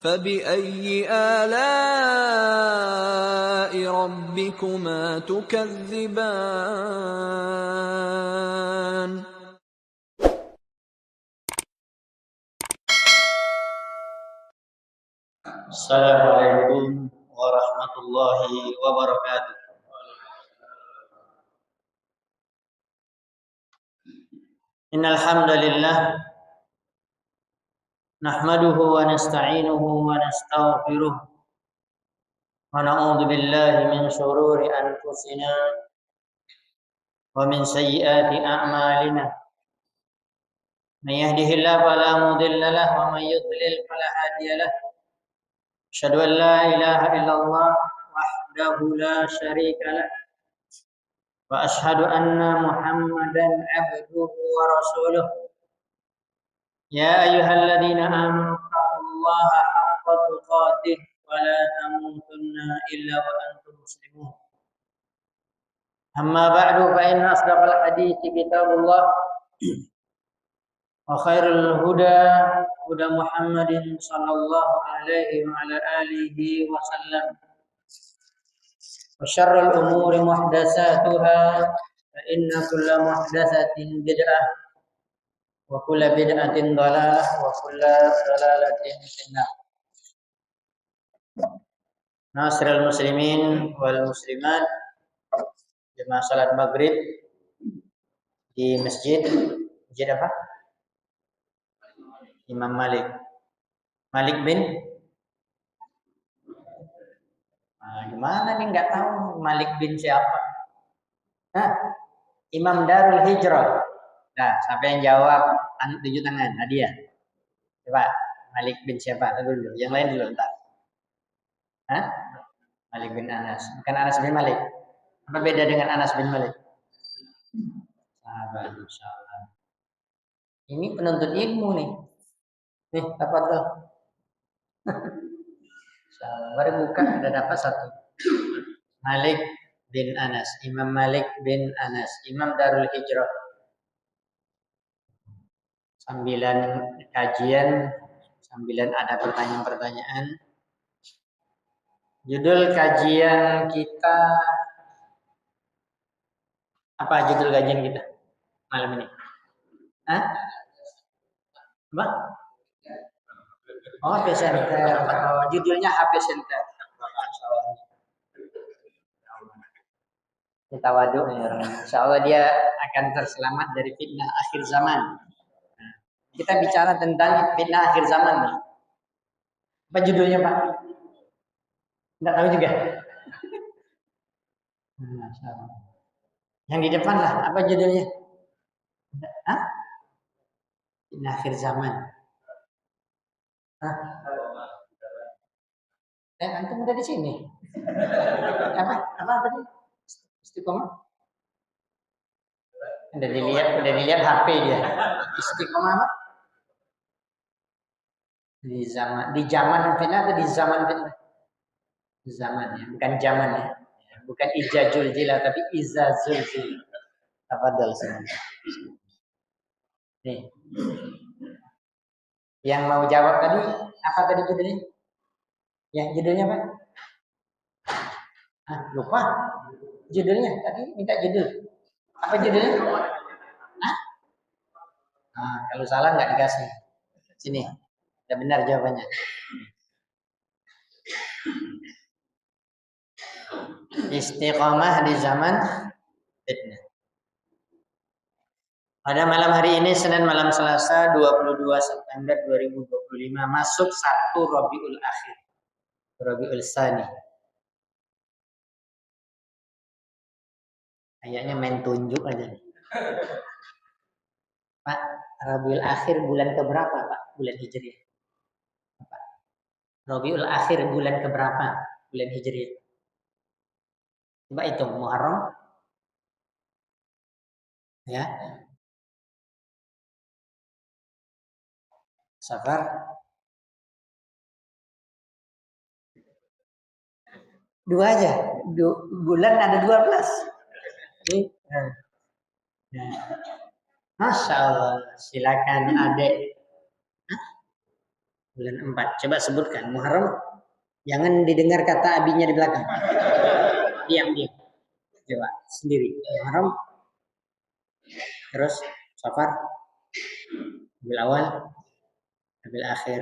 فبأي آلاء ربكما تكذبان Assalamualaikum warahmatullahi wabarakatuh. Innal hamdalillah nahmaduhu wa nasta'inuhu wa nastaghfiruh wa na'udzu billahi min shururi anfusina wa min sayyiati a'malina. May yahdihillahu fala mudilla lahu wa may yudlil fala hadiya lahu. Asyhadu an la ilaha illallah wahdahu la syarika lahu wa asyhadu anna Muhammadan abduhu wa rasuluh. Ya ayyuhalladzina amanu taqullaha haqqa tuqatih wa la tamutunna illa wa antum muslimun. Amma ba'du fa inna asdaqal hadithi kitabullah wa khairul huda huda Muhammadin sallallahu alaihi wa ala alihi wa sallam. Wa syarrul umuri muhdatsatuha fa inna kulla muhdatsatin bid'ah wa kulla bid'atin dhalalah wa kulla dhalalatin finnar. Nasrul muslimin wal muslimat, jemaah salat maghrib di masjid apa? Imam Malik bin gimana nih, nggak tahu Malik bin siapa? Imam Darul Hijrah. Nah, siapa yang jawab? Tunjuk tangan. Nadia. Coba, Malik bin siapa? Dulu. Yang lain dulu, entar. Malik bin Anas. Bukan Anas bin Malik. Apa beda dengan Anas bin Malik? Sahabat, insyaallah. Ini penuntut ilmu nih. Nih, tafadhol. Baru buka udah dapat satu. Malik bin Anas, Imam Malik bin Anas, Imam Darul Hijrah. Sambilan kajian, sambilan ada pertanyaan-pertanyaan. Judul kajian kita apa? Judul kajian kita malam ini? Apa? HP Center. Judulnya HP Center. Kita waduk nih orang. Insyaallah dia akan terselamat dari fitnah akhir zaman. Kita bicara tentang fitnah akhir zaman nih. Apa judulnya, Pak? Enggak tahu juga. Yang di depan lah, apa judulnya? Fitnah akhir zaman. Antum udah di sini. Apa tadi? Istiqomah. Udah dilihat HP dia. Istiqomah apa? Di zaman fitnah atau di zaman fitnah? Di zaman ya, bukan zaman ya. Bukan ijazul jila tapi izazul jila. Tafadhol semua. Nih. Yang mau jawab tadi apa tadi judulnya? Ya, judulnya apa? Lupa. Judulnya tadi minta judul. Apa judulnya? Kalau salah nggak dikasih. Sini. Udah benar jawabannya. Istiqomah di zaman fitnah. Pada malam hari ini, Senin malam Selasa 22 September 2025, masuk 1 Rabiul Akhir. Rabiul Tsani. Kayaknya main tunjuk aja nih. Pak, Rabiul Akhir bulan keberapa, Pak? Bulan Hijriah. Pak, Rabiul Akhir bulan keberapa? Bulan Hijriah. Coba hitung, Muharram. Ya. Safar. 2 aja. Bulan ada 12. Masya Allah. Silakan adek. Bulan 4. Coba sebutkan Muharram. Jangan didengar kata abinya di belakang. Diam. Coba sendiri. Muharram. Terus Safar, Rabiul Awal, Rabiul Akhir.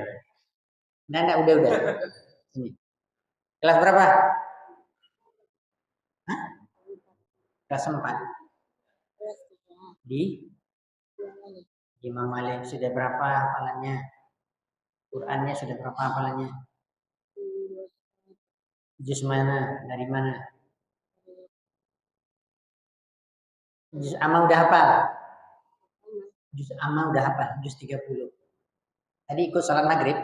Nah, udah. Sini. Kelas berapa? Hah? Kelas 4. Di Imam Malik sudah berapa hafalannya? Qurannya sudah berapa hafalannya? Juz mana? Dari mana? Juz Amma udah hafal? Juz Amma udah hafal, juz 30. Tadi ikut salat maghrib.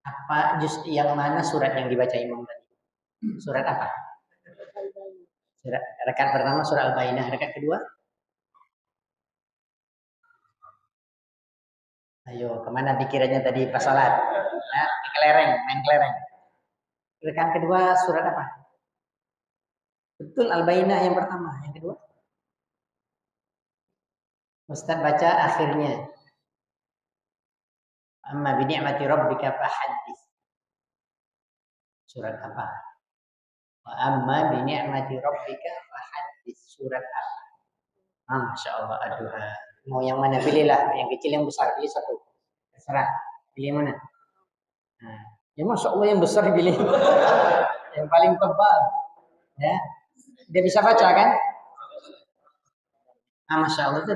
Apa juz yang mana surat yang dibaca imam tadi? Surat apa? Surat rakaat pertama surat Al-Bainah, rakaat kedua? Ayo, kemana pikirannya tadi pas salat? Nah, main kelereng. Rakaat kedua surat apa? Betul Al-Bainah yang pertama, yang kedua? Ustaz baca akhirnya. Amma bi ni'mati rabbika fahaddits. Surat apa? Wa amma bi ni'mati rabbika fahaddits. Surat apa? Masya Allah, aduh. Mau yang mana pilihlah, yang kecil yang besar pilih satu. Terserah. Pilih mana? Nah, ya Masya Allah yang besar pilih. Yang paling tebal. Ya. Dia bisa baca kan? Masya Allah. Tuh.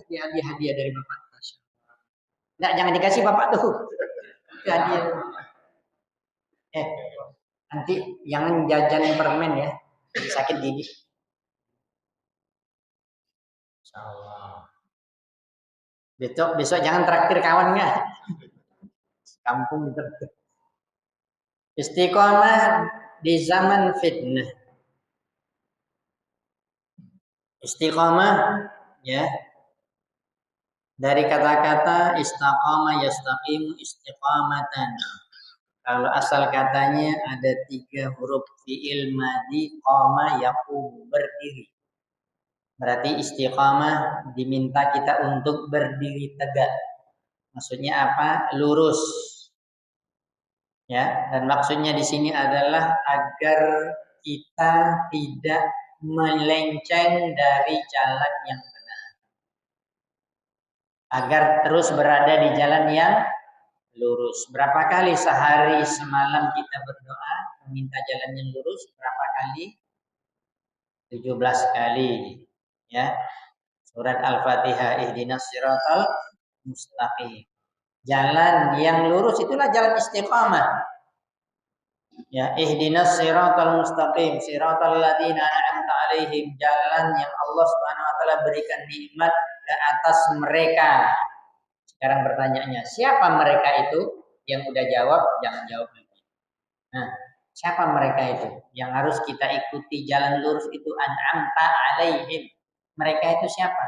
Dia hadiah dari Bapak. Masya Allah. Nggak, jangan dikasih Bapak tuh. Hadiah. Nanti jangan jajan permen ya. Sakit gigi. Insyaallah. Besok jangan traktir kawan nggak? Kampung traktir. Istiqomah di zaman fitnah. Istiqomah ya. Dari kata-kata istaqama yastaqimu istiqamatan. Kalau asal katanya ada 3 huruf fi'il madhi qama yaqumu berdiri. Berarti istiqamah diminta kita untuk berdiri tegak. Maksudnya apa? Lurus. Ya, dan maksudnya di sini adalah agar kita tidak melenceng dari jalan yang benar. Agar terus berada di jalan yang lurus. Berapa kali sehari semalam kita berdoa meminta jalan yang lurus? Berapa kali? 17 kali. Ya. Surat Al-Fatihah, ihdinas siratal mustaqim. Jalan yang lurus itulah jalan istiqamah. Ya, ihdinas siratal mustaqim, siratal ladzina an'amta 'alaihim, jalan yang Allah Subhanahu wa taala berikan nikmat ke atas mereka. Sekarang pertanyaannya, siapa mereka itu? Yang udah jawab, jangan jawab lagi. Nah, siapa mereka itu? Yang harus kita ikuti jalan lurus itu an'amta 'alaihim. Mereka itu siapa?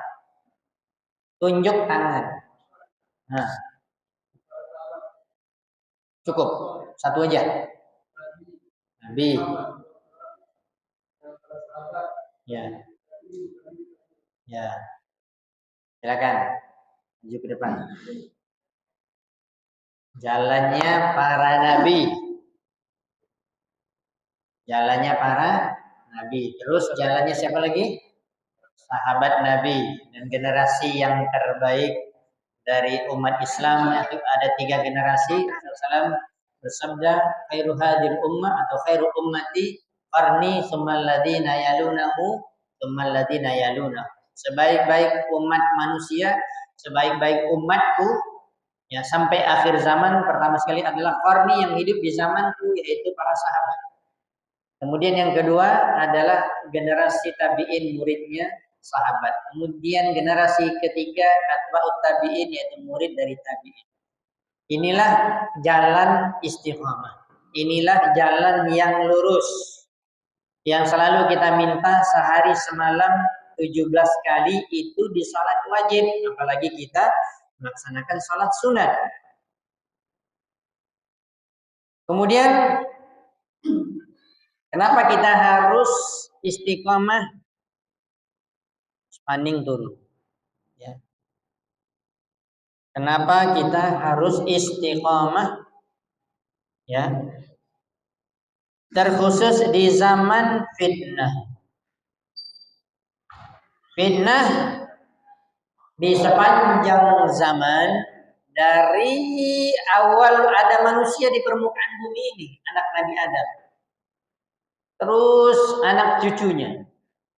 Tunjuk tangan. Nah, cukup. Satu aja. Nabi. Ya. Silakan. Maju ke depan. Jalannya para nabi. Jalannya para nabi. Terus jalannya siapa lagi? Sahabat Nabi dan generasi yang terbaik dari umat Islam itu ada 3 generasi. Rasulullah bersabda, khairu hadil ummah atau khairu ummati qarni tsummal ladzina yalunahu tsummal ladzina yalunahu. Sebaik-baik umat manusia, sebaik-baik umatku ya sampai akhir zaman pertama sekali adalah qarni yang hidup di zamanku yaitu para sahabat. Kemudian yang kedua adalah generasi tabi'in muridnya sahabat. Kemudian generasi ketiga atba'ut tabi'in yaitu murid dari tabi'in. Inilah jalan istiqamah. Inilah jalan yang lurus. Yang selalu kita minta sehari semalam 17 kali itu di salat wajib. Apalagi kita melaksanakan salat sunat. Kemudian kenapa kita harus istiqamah? Spanding dulu. Ya. Kenapa kita harus istiqomah? Ya, terkhusus di zaman fitnah. Fitnah di sepanjang zaman dari awal ada manusia di permukaan bumi ini, anak Nabi Adam. Terus anak cucunya.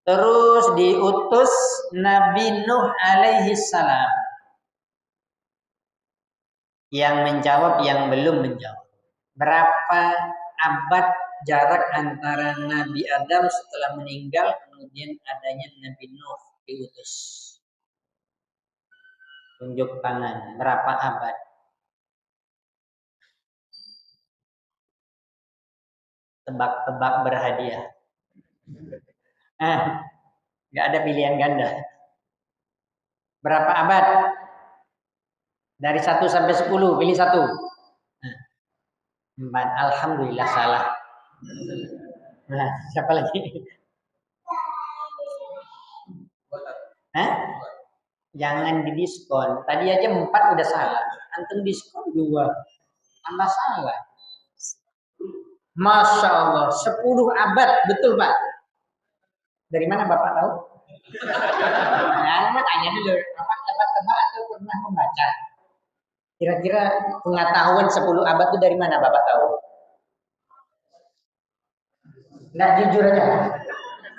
Terus diutus Nabi Nuh alaihi salam. Yang menjawab, yang belum menjawab. Berapa abad jarak antara Nabi Adam setelah meninggal, kemudian adanya Nabi Nuh diutus. Tunjuk tangan, berapa abad? Tebak-tebak berhadiah. Nggak ada pilihan ganda. Berapa abad? Dari 1 sampai 10, pilih 1. 4. Alhamdulillah salah. Nah, siapa lagi? Jangan didiskon. Tadi aja 4 udah salah. Antum diskon 2. Tambah salah. Masya Allah, 10 abad. Betul, Pak? Dari mana Bapak tahu? Nah, tanya dulu. Bapak tebak-tebak atau pernah membaca? Kira-kira pengetahuan 10 abad itu dari mana Bapak tahu? Nah, jujur aja.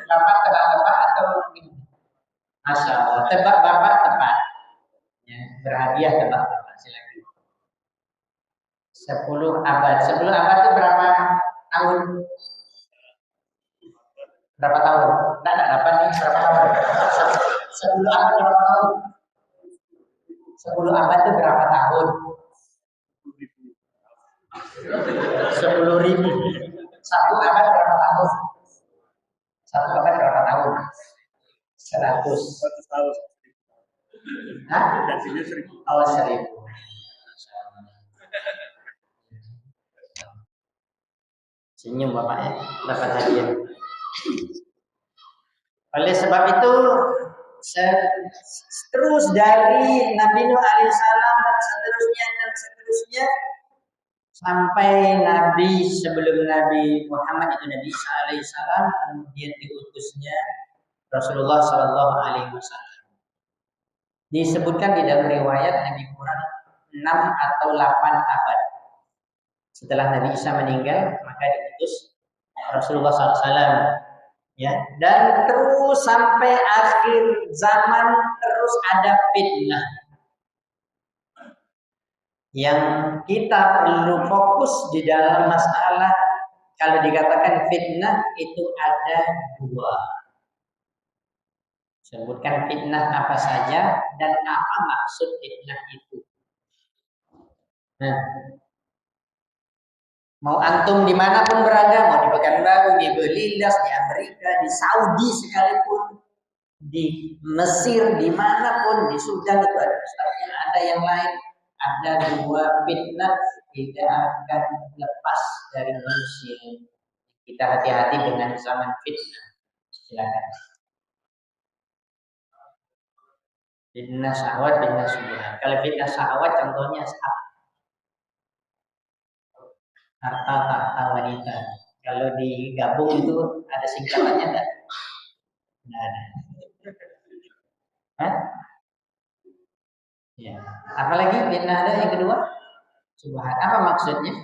Bapak tebak-tebak atau gimana? Masya Allah, tebak Bapak tepat. Ya, berhadiah tebak Bapak, silakan. 10 abad. 10 abad itu berapa tahun? Berapa tahun? Enggak dapat nih berapa tahun? 10 abad berapa tahun? 10 abad itu berapa tahun? 10.000. 1 abad berapa tahun? 1 abad berapa tahun? 100. 100 tahun. Hah? Oh, 1000. Senyum Bapak ya, dapat hadiah. Oleh sebab itu, terus dari Nabi Nuh alaihissalam dan seterusnya sampai Nabi sebelum Nabi Muhammad itu Nabi Isa alaihissalam, kemudian diutusnya Rasulullah Shallallahu Alaihi Wasallam. Disebutkan di dalam riwayat Nabi Quran 6 atau 8 abad setelah Nabi Isa meninggal, maka diutus Rasulullah SAW. Ya, dan terus sampai akhir zaman terus ada fitnah. Yang kita perlu fokus di dalam masalah, kalau dikatakan fitnah itu ada 2. Sebutkan fitnah apa saja dan apa maksud fitnah itu. Nah, mau antum dimanapun berada, mau di Pekanbaru, di Belindas, di Amerika, di Saudi sekalipun, di Mesir, dimanapun, di Sudan itu ada ustaznya, ada yang lain, ada 2 fitnah tidak akan lepas dari manusia. Kita hati-hati dengan zaman fitnah. Silakan. Fitnah syahwat, fitnah syubhat. Kalau fitnah syahwat contohnya apa? Harta tahta wanita. Kalau digabung itu ada singkatannya enggak? Enggak ada. Hah? Ya. Apalagi fitnah ada yang kedua? Syubhat. Apa maksudnya?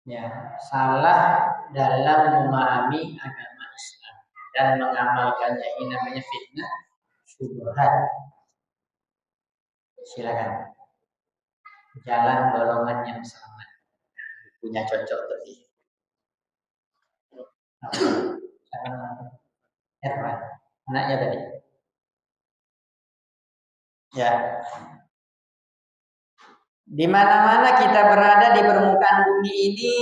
Ya, salah dalam memahami agama Islam dan mengamalkannya, ini namanya fitnah syubhat. Silakan. Jalan golongan yang selamat. Punya cocok tadi. Erwan, anaknya tadi. Ya. Di mana-mana kita berada di permukaan bumi ini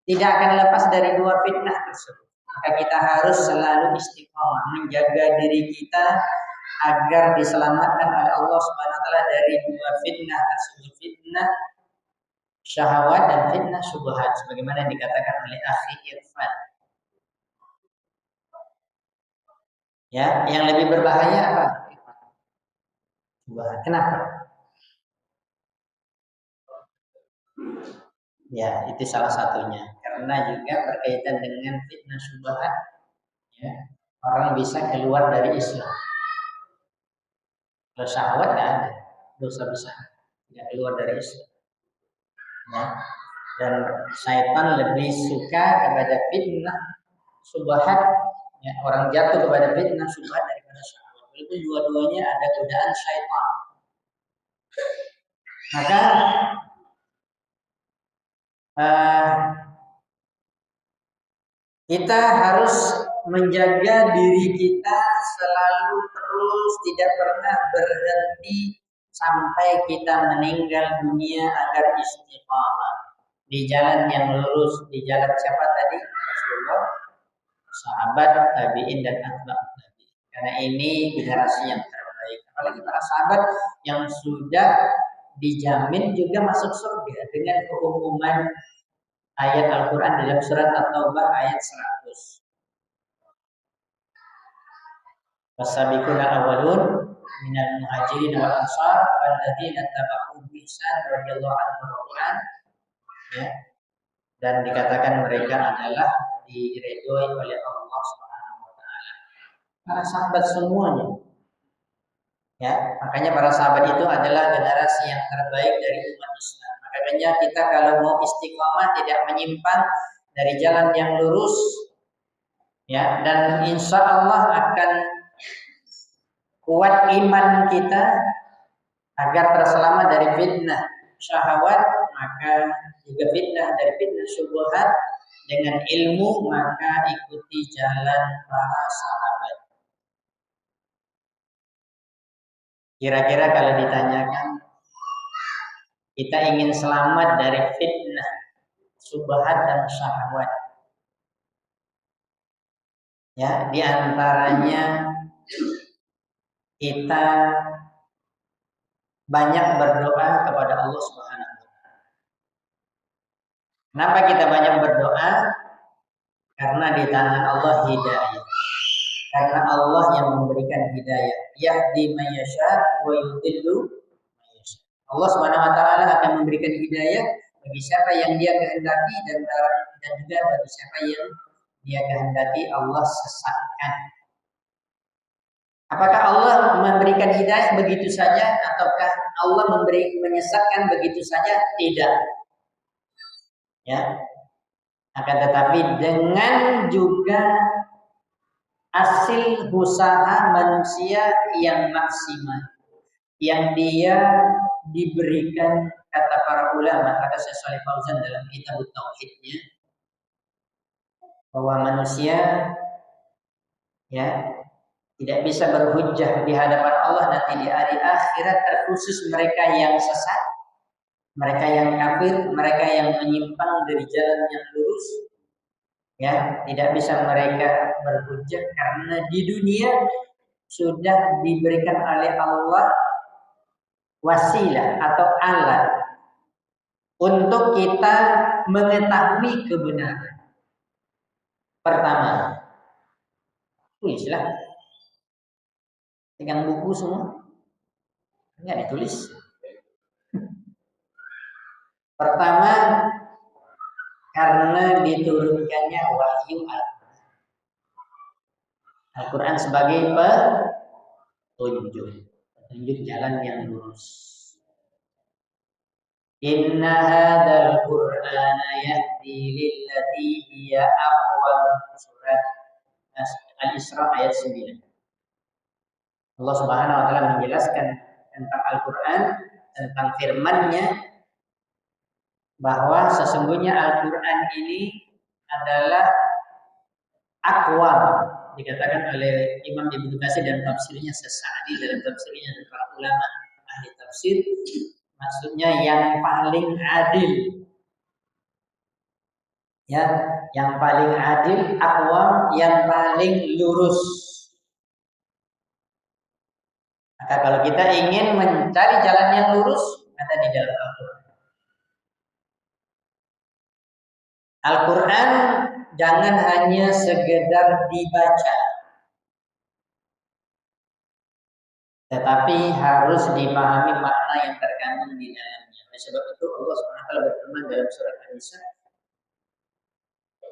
tidak akan lepas dari 2 fitnah tersebut. Maka kita harus selalu istiqomah menjaga diri kita agar diselamatkan oleh Allah Subhanahu wa taala dari 2 fitnah tersebut, fitnah syahwat dan fitnah syubhat, sebagaimana dikatakan oleh Akhi Irfan. Ya, yang lebih berbahaya apa? Syubhat. Kenapa? Ya, itu salah satunya. Karena juga berkaitan dengan fitnah syubhat, ya, orang bisa keluar dari Islam. Kalau syahwat nggak ada dosa besar, tidak keluar dari Islam. Ya. Dan syaitan lebih suka kepada fitnah syubhat, ya, orang jatuh kepada fitnah syubhat daripada syahwat. Walaupun dua-duanya ada godaan syaitan. Maka uh, kita harus menjaga diri kita selalu terus tidak pernah berhenti sampai kita meninggal dunia agar istiqamah di jalan yang lurus, di jalan siapa tadi? Rasulullah, sahabat, tabi'in dan atba'ut tabi'in. Karena ini generasi yang terbaik. Apalagi para sahabat yang sudah dijamin juga masuk surga dengan keumuman ayat Al-Quran dalam surat At-Taubah ayat 100. Wasabiqul awwalun minal muhajirin wal ansar alladzina tabauhum bi ihsan radhiyallahu anhum Quran, ya, dan dikatakan mereka adalah diridhoi oleh Allah Subhanahu wa taala. Para sahabat semuanya. Ya, makanya para sahabat itu adalah generasi yang terbaik dari umat Islam. Makanya kita kalau mau istiqomah tidak menyimpang dari jalan yang lurus, ya, dan insya Allah akan kuat iman kita agar terselamat dari fitnah syahwat, maka juga fitnah dari fitnah syubhat. Dengan ilmu maka ikuti jalan para sahabat. Kira-kira kalau ditanyakan kita ingin selamat dari fitnah syubhat dan syahwat, ya, diantaranya kita banyak berdoa kepada Allah Subhanahu wa taala. Kenapa kita banyak berdoa? Karena di tangan Allah hidayah. Karena Allah yang memberikan hidayah. Yahdi may yasha wa yudhillu may yasha. Allah Subhanahu wa taala akan memberikan hidayah bagi siapa yang Dia kehendaki dan juga bagi siapa yang Dia kehendaki Allah sesatkan. Apakah Allah memberikan hidayah begitu saja ataukah Allah menyesatkan begitu saja? Tidak. Ya. Akan tetapi dengan juga hasil usaha manusia yang maksimal, yang dia diberikan, kata para ulama, kata Syekh Shalih Fauzan dalam kitab Tauhidnya, bahwa manusia, ya, tidak bisa berhujjah di hadapan Allah nanti di hari akhirat, terkhusus mereka yang sesat, mereka yang kafir, mereka yang menyimpang dari jalan yang lurus, ya, tidak bisa mereka berhujjah karena di dunia sudah diberikan oleh Allah wasilah atau alat untuk kita mengetahui kebenaran. Pertama, tulislah. Pegang buku semua, enggak ditulis. Pertama, karena diturunkannya wahyu Al-Quran sebagai petunjuk jalan yang lurus. Inna hadzal Qur'ana yahdi lillati hiya aqwam. Surat Al-Isra ayat 9. Allah Subhanahu wa taala menjelaskan tentang Al-Qur'an, tentang firman-Nya, bahwa sesungguhnya Al-Qur'an ini adalah aqwam, dikatakan oleh Imam Ibnu Katsir dan tafsirnya Sa'di dalam tafsirnya dan para ulama ahli tafsir, maksudnya yang paling adil. Ya, yang paling adil, aqwam, yang paling lurus. Maka kalau kita ingin mencari jalan yang lurus, ada di dalam Al-Quran. Al-Quran jangan hanya sekedar dibaca, tetapi harus dipahami makna yang terkandung di dalamnya. Oleh sebab itu Allah SWT berfirman dalam surat An-Nisa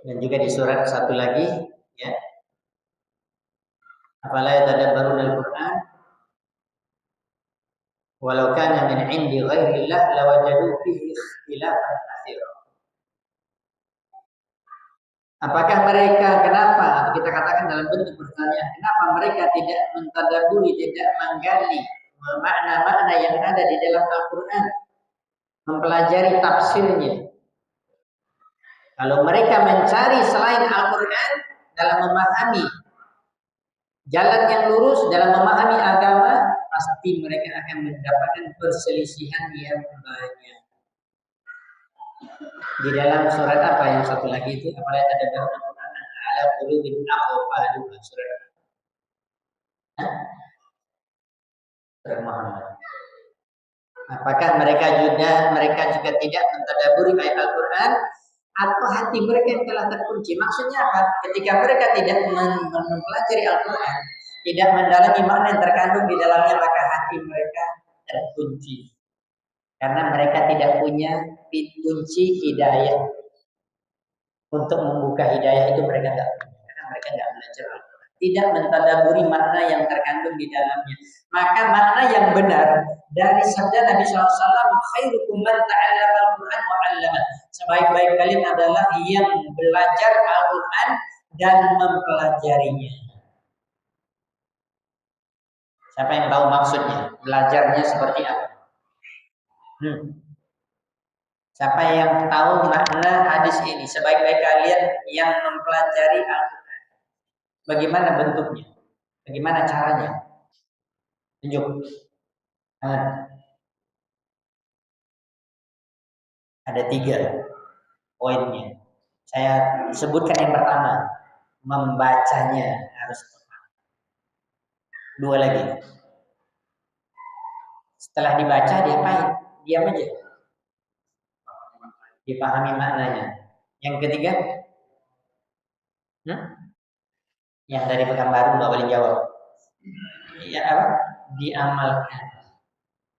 dan juga di surat satu lagi, ya, afala yatadabbaruna al-Qur'an walau kana min 'indi ghairillah lawajadu fihi ikhtilafan katsira. Apakah mereka, kenapa, atau kita katakan dalam bentuk pertanyaan, kenapa mereka tidak mentadaburi, tidak menggali makna-makna yang ada di dalam Al-Quran, mempelajari tafsirnya. Kalau mereka mencari selain Al-Quran dalam memahami jalan yang lurus, dalam memahami agama, pasti mereka akan mendapatkan perselisihan yang banyak. Di dalam surat apa yang satu lagi itu, apalagi ada dalam Al-Quran, ala qulubin aqfaluha, surat Muhammad. Apakah mereka juga tidak mentadaburi ayat Al-Quran, atau hati mereka yang telah terkunci? Maksudnya apa? Ketika mereka tidak mempelajari Al-Quran, tidak mendalami makna yang terkandung di dalamnya, maka hati mereka terkunci. Karena mereka tidak punya kunci hidayah. Untuk membuka hidayah itu mereka tidak punya, karena mereka tidak belajar Al-Quran, tidak mentadaburi makna yang terkandung di dalamnya. Maka makna yang benar dari sabda Nabi SAW, khairukum man ta'allama al-Quran wa 'allama. Sebaik-baik kalian adalah yang belajar Al-Quran dan mempelajarinya. Siapa yang tahu maksudnya? Belajarnya seperti apa? Siapa yang tahu makna hadis ini? Sebaik-baik kalian yang mempelajari Al-Quran. Bagaimana bentuknya? Bagaimana caranya? Tunjuk. Ada 3 poinnya. Saya sebutkan yang pertama, membacanya harus tepat. 2 lagi. Setelah dibaca, diapain? Diam aja. Dipahami maknanya. Yang ketiga, yang dari Pekanbaru nggak boleh jawab. Ya apa? Diamalkan.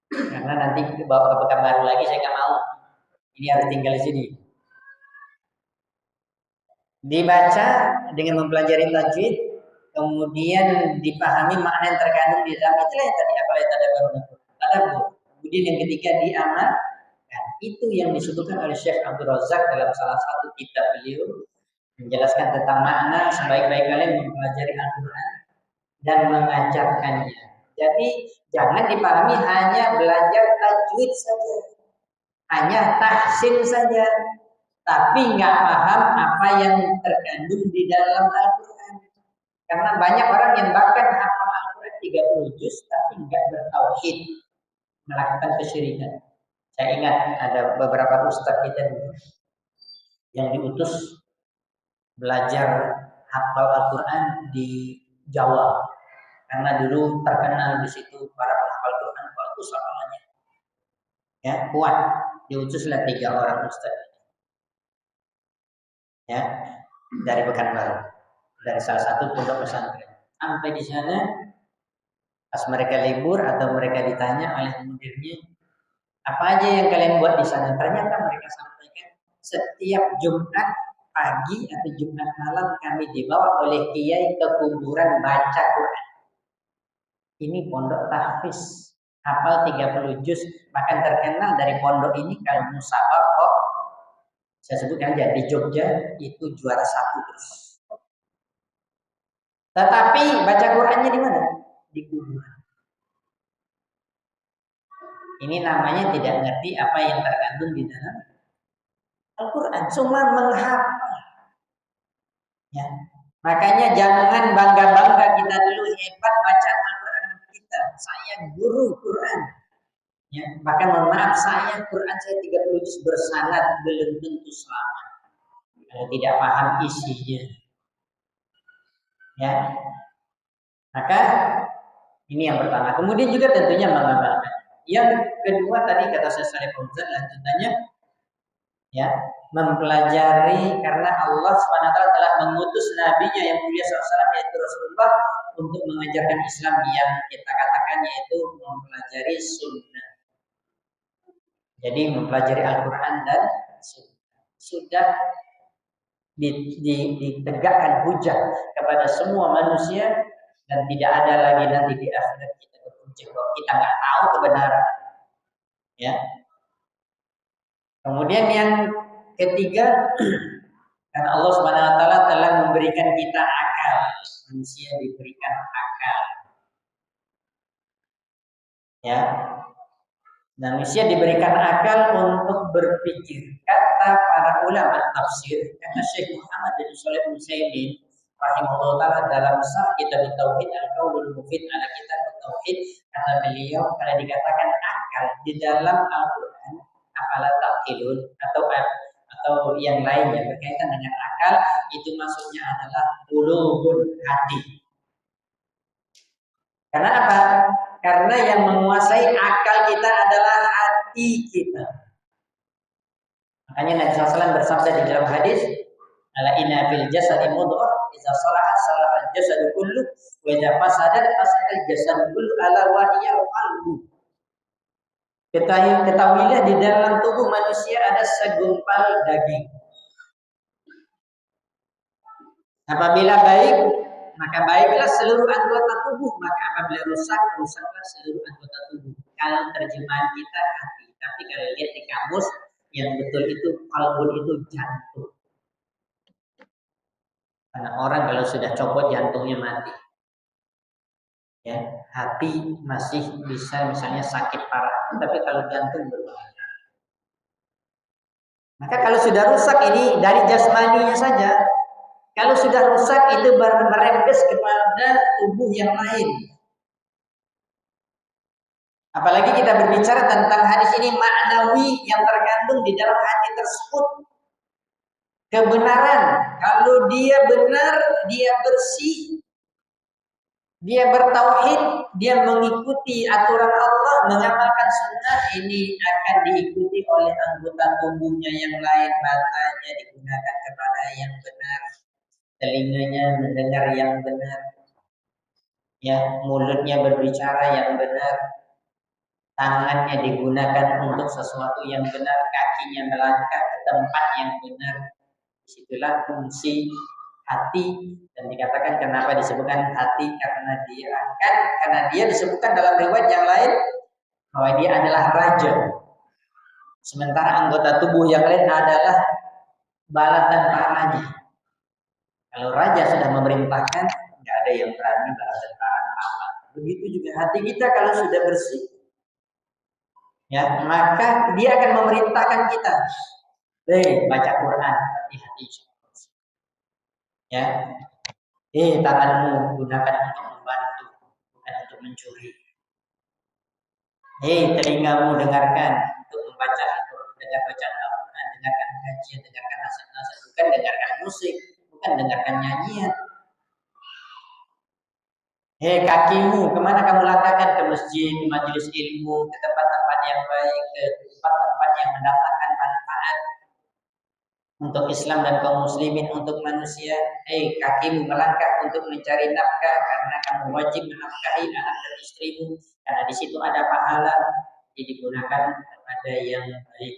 Karena nanti bawa ke Pekanbaru lagi saya nggak mau. Ini harus tinggal di sini. Dibaca dengan mempelajari tajwid, kemudian dipahami makna yang terkandung di dalam. Itulah yang tadi apalagi tadabbur. Kemudian yang ketiga diamalkan. Itu yang disebutkan oleh Syekh Abdul Razak dalam salah satu kitab beliau, menjelaskan tentang makna sebaik-baik kalian mempelajari Al-Quran dan mengajarkannya. Jadi jangan dipahami hanya belajar tajwid saja, hanya tahsin saja, tapi nggak paham apa yang terkandung di dalam Al-Quran. Karena banyak orang yang bahkan hafal Al-Quran 30 juz tapi nggak bertauhid, melakukan kesyirikan. Saya ingat ada beberapa ustadz kita dulu yang diutus belajar hafal Al-Quran di Jawa, karena dulu terkenal di situ para penghafal Quran bagus hafalannya, ya kuat. Diutuslah 3 orang ustadz, ya dari Pekanbaru, dari salah satu pondok pesantren. Sampai di sana, pas mereka libur atau mereka ditanya oleh mudirnya, apa aja yang kalian buat di sana? Ternyata mereka sampaikan, setiap Jumat pagi atau Jumat malam kami dibawa oleh kiai ke kuburan baca Quran. Ini pondok tahfiz, hafal 30 juz, bahkan terkenal dari pondok ini kalau musabaqah, saya sebutkan aja, di Jogja itu juara 1 terus. Tetapi baca Qurannya di mana? Di kuburan. Ini namanya tidak ngerti apa yang terkandung di dalam Al-Quran, cuma menghafal. Ya. Makanya jangan bangga-bangga kita dulu hebat bacaan Al-Quran kita. Saya guru Quran. Ya, bahkan mohon maaf, Quran saya 30 juz bersanad belum tentu selamat kalau tidak paham isinya. Ya. Maka ini yang pertama. Kemudian juga tentunya mengamalkan. Yang kedua tadi kata saya Saleh Fauzan lanjutannya, ya, mempelajari karena Allah SWT telah mengutus nabinya yang mulia SAW yaitu Rasulullah untuk mengajarkan Islam yang kita katakan yaitu mempelajari sunnah. Jadi mempelajari Al-Quran dan sudah ditegakkan hujah kepada semua manusia dan tidak ada lagi nanti di akhirat kita berhujah bahwa kita nggak tahu kebenaran. Ya. Kemudian yang ketiga, karena Allah SWT telah memberikan kita akal, manusia diberikan akal. Ya. Manusia diberikan akal untuk berpikir. Kata para ulama tafsir, kata Syekh Muhammad bin Shalih Al-Utsaimin rahimahullah taala dalam Sharh Kitab Tauhid Al-Qaulul Mufid ala Kitab Tauhid, kata beliau kalau dikatakan akal di dalam Al-Qur'an, afala taqilun atau yang lainnya berkaitan dengan akal, itu maksudnya adalah bulughul hati. Karena apa? Karena yang menguasai akal kita adalah hati kita. Makanya Nabi SAW bersabda di dalam hadis, "Ala inna fil jasadi mudghah, idza salahat salaha al-jasadu kullu, wa idza fasadat fasada al-jasadu kullu, ala wa hiya al-qalbu." Ketahuilah di dalam tubuh manusia ada segumpal daging. Apabila baik, maka baiklah seluruh anggota tubuh, maka apabila rusak, rusaklah seluruh anggota tubuh. Kalau terjemahan kita hati, tapi kalau lihat di kamus yang betul itu qalbun itu jantung. Karena orang kalau sudah copot jantungnya mati. Ya, hati masih bisa misalnya sakit parah, tapi kalau jantung berbahaya. Maka kalau sudah rusak ini dari jasmaninya saja. Kalau sudah rusak itu merembes kepada tubuh yang lain. Apalagi kita berbicara tentang hadis ini maknawi yang terkandung di dalam hati tersebut. Kebenaran, kalau dia benar, dia bersih, dia bertauhid, dia mengikuti aturan Allah, mengamalkan sunnah, ini akan diikuti oleh anggota tubuhnya yang lain. Matanya digunakan kepada yang benar, telinganya mendengar yang benar, ya, mulutnya berbicara yang benar, tangannya digunakan untuk sesuatu yang benar, kakinya melangkah ke tempat yang benar. Disitulah fungsi hati, dan dikatakan kenapa disebutkan hati, karena dia disebutkan dalam riwayat yang lain bahwa dia adalah raja, sementara anggota tubuh yang lain adalah bala tentaranya. Kalau raja sudah memerintahkan, nggak ada yang berani bala tentara kalah. Begitu juga hati kita kalau sudah bersih, ya, maka dia akan memerintahkan kita, baca Quran, hati-hati. Ya, tanganmu gunakan untuk membantu, bukan untuk mencuri. Telingamu dengarkan untuk membaca Al-Quran, dengarkan kajian, dengarkan nasihat-nasihat, bukan dengarkan musik, bukan dengarkan nyanyian. Kakimu, kemana kamu langkahkan? Ke masjid, majelis ilmu, ke tempat-tempat yang baik, ke tempat-tempat yang mendatangkan manfaat untuk Islam dan kaum muslimin, untuk manusia. Kakimu melangkah untuk mencari nafkah karena kamu wajib menafkahi anak dan istrimu, karena di situ ada pahala, jadi digunakan kepada yang baik.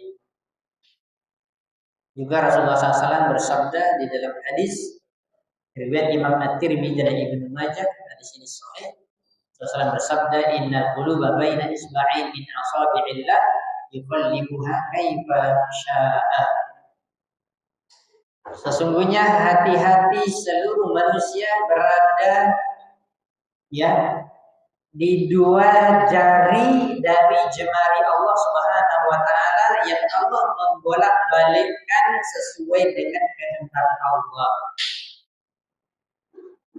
Juga Rasulullah SAW bersabda di dalam hadis riwayat Imam At-Tirmidzi dan Ibnu Majah, hadis ini sahih. Rasulullah bersabda, "Innal quluba baina isba'in min asabi'illah yuqallibuha kaifa syaa." Sesungguhnya hati-hati seluruh manusia berada, ya, di dua jari dari jemari Allah Subhanahu wa taala yang Allah membolak-balikkan sesuai dengan kehendak Allah.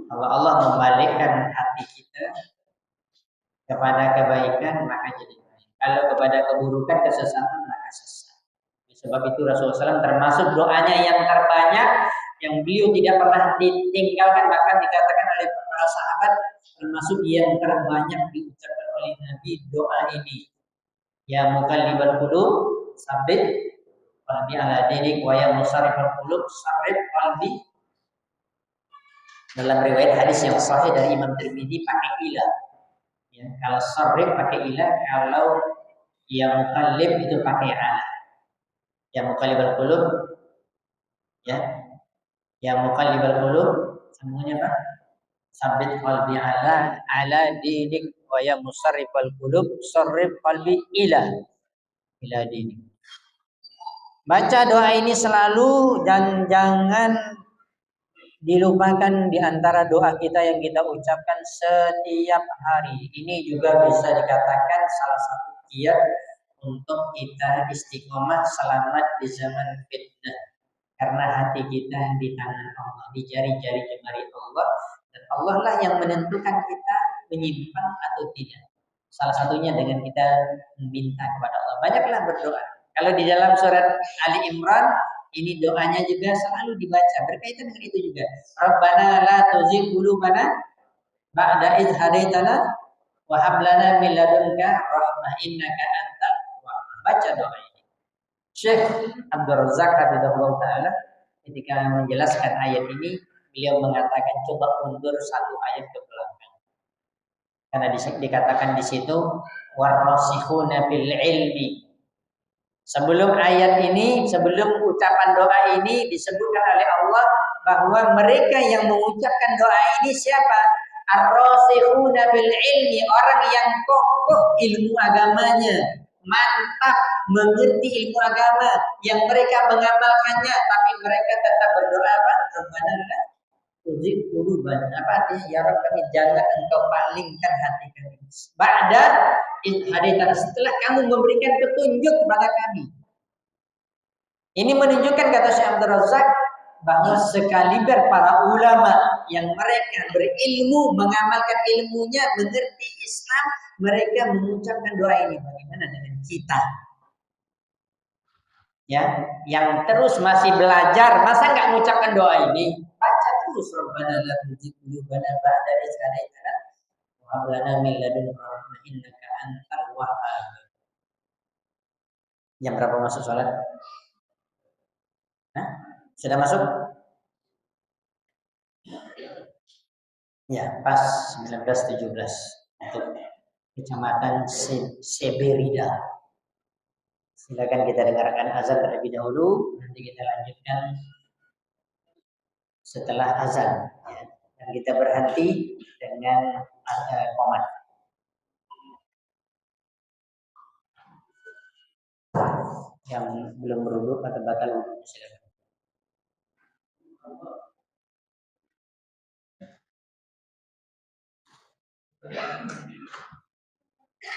Kalau Allah membalikkan hati kita kepada kebaikan, maka jadi baik. Kalau kepada keburukan, kesesatan, maka sesat. Sebab itu Rasulullah SAW termasuk doanya yang terbanyak, yang beliau tidak pernah ditinggalkan, bahkan dikatakan oleh para sahabat termasuk yang terbanyak diucapkan oleh Nabi doa ini. Ya muqallibal qulub, tsabbit qalbi ala dinik wa ya musarrifal qulub sarrif qalbi. Dalam riwayat hadis yang sahih dari Imam Tirmidzi pakai ila. Ya, kalau sarrif pakai ila, kalau yang muqallib itu pakai ala. Yang muqallibal qulub ya, yang muqallibal qulub semuanya apa? Sabit qalbi ala dinik wa ya musarrifal qulub sarrif qalbi ila dinik. Baca doa ini selalu dan jangan dilupakan di antara doa kita yang kita ucapkan setiap hari. Ini juga bisa dikatakan salah satu kiat untuk kita istiqomah selamat di zaman fitnah. Karena hati kita di tangan Allah, di jari-jari jemari Allah, dan Allah lah yang menentukan kita menyimpang atau tidak. Salah satunya dengan kita meminta kepada Allah. Banyaklah berdoa. Kalau di dalam surat Ali Imran ini doanya juga selalu dibaca berkaitan dengan itu juga. Rabbana la tuzigh qulubana ba'da idh hadaitana wa hab lana min ladunka rahmah innaka antal wahhab. Baca doa ini. Syekh Abdul Razak hafizahullah taala ketika menjelaskan ayat ini beliau mengatakan coba mundur satu ayat ke belakang. Karena dikatakan di situ warasikhuna fil ilmi. Sebelum ayat ini, sebelum ucapan doa ini disebutkan oleh Allah bahwa mereka yang mengucapkan doa ini siapa? Ar-rasikhuna bil ilmi, orang yang kokoh ilmu agamanya, mantap mengerti ilmu agama, yang mereka mengamalkannya, tapi mereka tetap berdoa apa? Rabbana la tuzigh qulubana. Apa artinya? Ya Rabb, kami jangan engkau palingkan hati kami. Ba'da hadaitana, setelah kamu memberikan petunjuk kepada kami. Ini menunjukkan kata Syekh Abdul Razak bahwa sekaliber para ulama yang mereka berilmu, mengamalkan ilmunya, mengerti Islam, mereka mengucapkan doa ini. Bagaimana dengan kita? Ya, yang terus masih belajar, masa nggak mengucapkan doa ini? Baca terus Rabbana la tuzigh qulubana ba'da idh hadaitana wa hab lana min ladunka rahmah innaka antal wahhab. Jam berapa masuk sholat? Hah? Sudah masuk? Ya, pas 19.17 untuk Kecamatan Seberida. Silakan kita dengarkan azan terlebih dahulu, nanti kita lanjutkan setelah azan. Ya. Dan kita berhenti dengan qomat. Yang belum berwudu atau batal wudu silakan.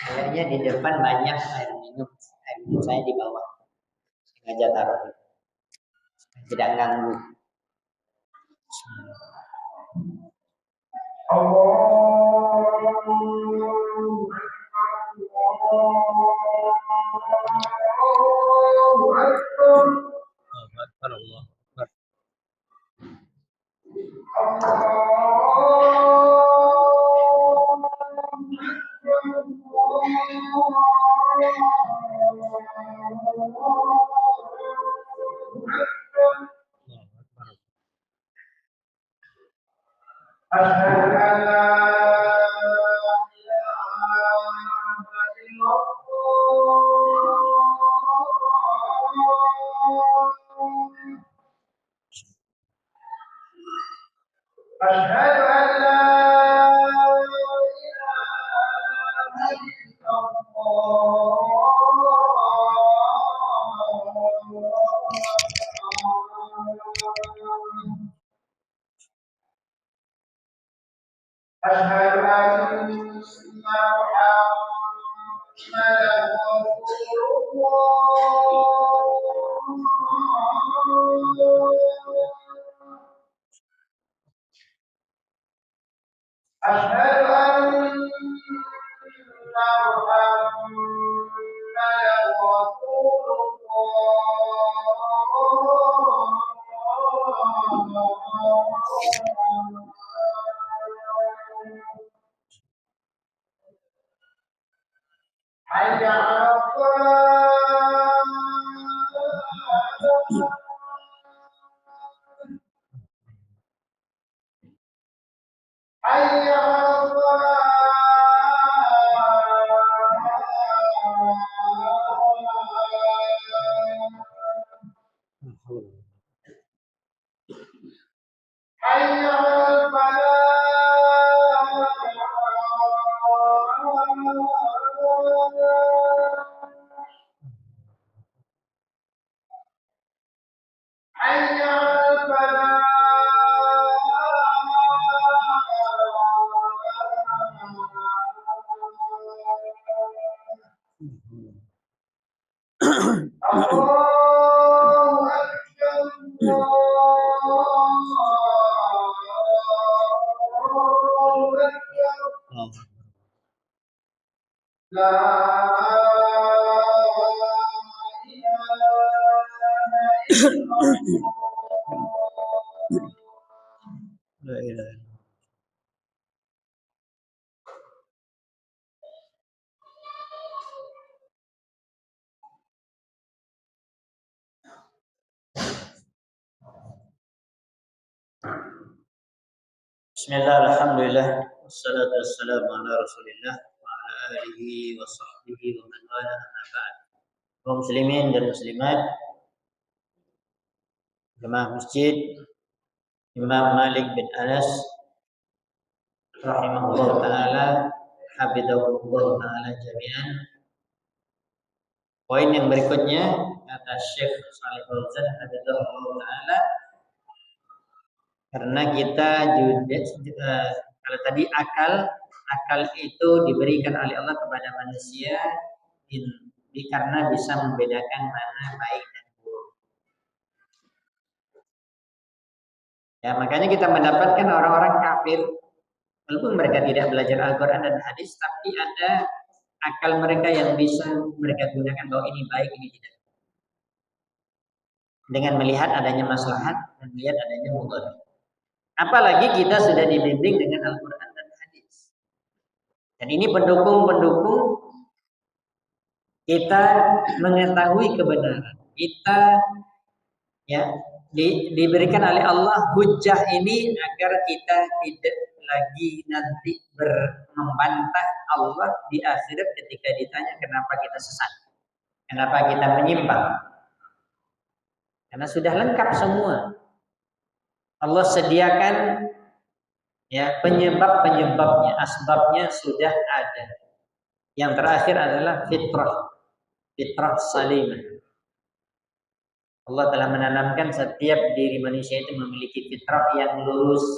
Kayaknya di depan banyak air minum. Air minum saya di bawah. Sengaja taruh. Tidak ganggu. Bismillah, alhamdulillah, wassalatu wassalamu ala rasulillah wa ala alihi wa sahbihi wa man wala amma ba'd. Kaum muslimin dan muslimat, jemaah masjid Imam Malik bin Anas rahimahullah ta'ala, hafidhahullah ta'ala jami'an. Poin yang berikutnya kata Syekh Shalih Fauzan hafidhahullah ta'ala, karena kita juga kalau tadi akal itu diberikan oleh Allah kepada manusia karena bisa membedakan mana baik dan buruk. Ya, makanya kita mendapatkan orang-orang kafir walaupun mereka tidak belajar Al-Qur'an dan hadis, tapi ada akal mereka yang bisa mereka gunakan bahwa ini baik, ini tidak. Dengan melihat adanya maslahat dan melihat adanya mudarat. Apalagi kita sudah dibimbing dengan Al-Quran dan hadis. Dan ini pendukung-pendukung kita mengetahui kebenaran. Kita diberikan oleh Allah hujjah ini agar kita tidak lagi nanti membantah Allah di akhirat ketika ditanya kenapa kita sesat, kenapa kita menyimpang. Karena sudah lengkap semua. Allah sediakan penyebab-penyebabnya, asbabnya sudah ada. Yang terakhir adalah fitrah salimah. Allah telah menanamkan setiap diri manusia itu memiliki fitrah yang lurus.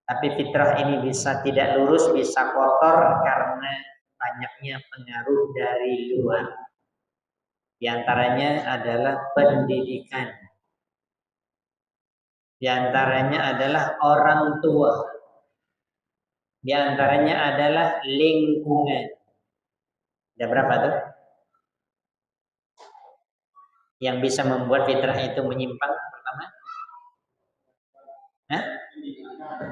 Tapi fitrah ini bisa tidak lurus, bisa kotor karena banyaknya pengaruh dari luar. Di antaranya adalah pendidikan. Di antaranya adalah orang tua. Di antaranya adalah lingkungan. Ada berapa tuh? Yang bisa membuat fitrah itu menyimpang pertama?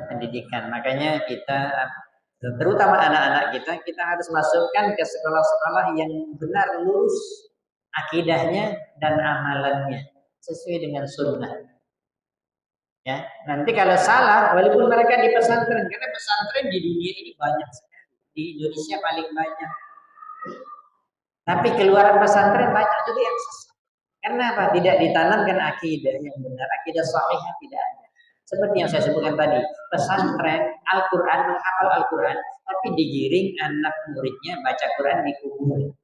Pendidikan. Makanya kita, terutama anak-anak kita harus masukkan ke sekolah-sekolah yang benar, lurus akidahnya dan amalannya sesuai dengan sunnah. Ya, nanti kalau salah, walaupun mereka di pesantren, karena pesantren di dunia ini banyak sekali, di Indonesia paling banyak. Tapi keluaran pesantren banyak juga yang sesat. Karena apa? Tidak ditanamkan akidah yang benar, akidah sahihah tidak ada. Seperti yang saya sebutkan tadi, pesantren Al-Quran, menghafal Al-Quran, tapi digiring anak muridnya baca Quran di kubur.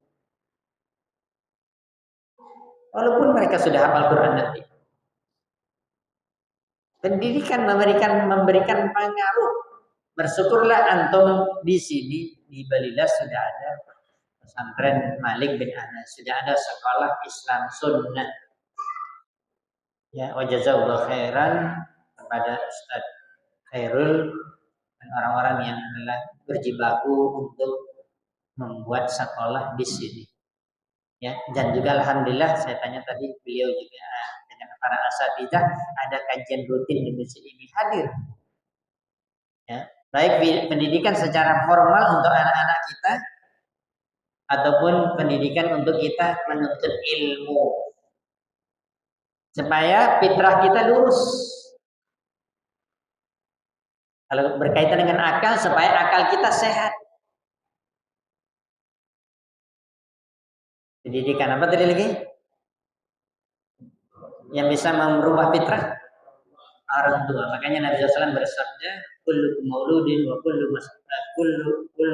Walaupun mereka sudah hafal Quran nanti. Pendidikan memberikan pengaruh. Bersyukurlah antum di sini di Balilas sudah ada pesantren Malik bin Anas, sudah ada sekolah Islam Sunnah. Ya, wa jazakallahu khairan kepada Ustaz Khairul dan orang-orang yang telah berjibaku untuk membuat sekolah di sini. Ya, dan juga alhamdulillah saya tanya tadi beliau juga dengan para asatidzah ada kajian rutin di masjid ini hadir. Ya, baik pendidikan secara formal untuk anak-anak kita ataupun pendidikan untuk kita menuntut ilmu supaya fitrah kita lurus. Kalau berkaitan dengan akal, supaya akal kita sehat. Pendidikan apa tadi lagi? Yang bisa merubah fitrah? Orang tua. Makanya Nabi SAW bersabda, kullu mauludin wa kullu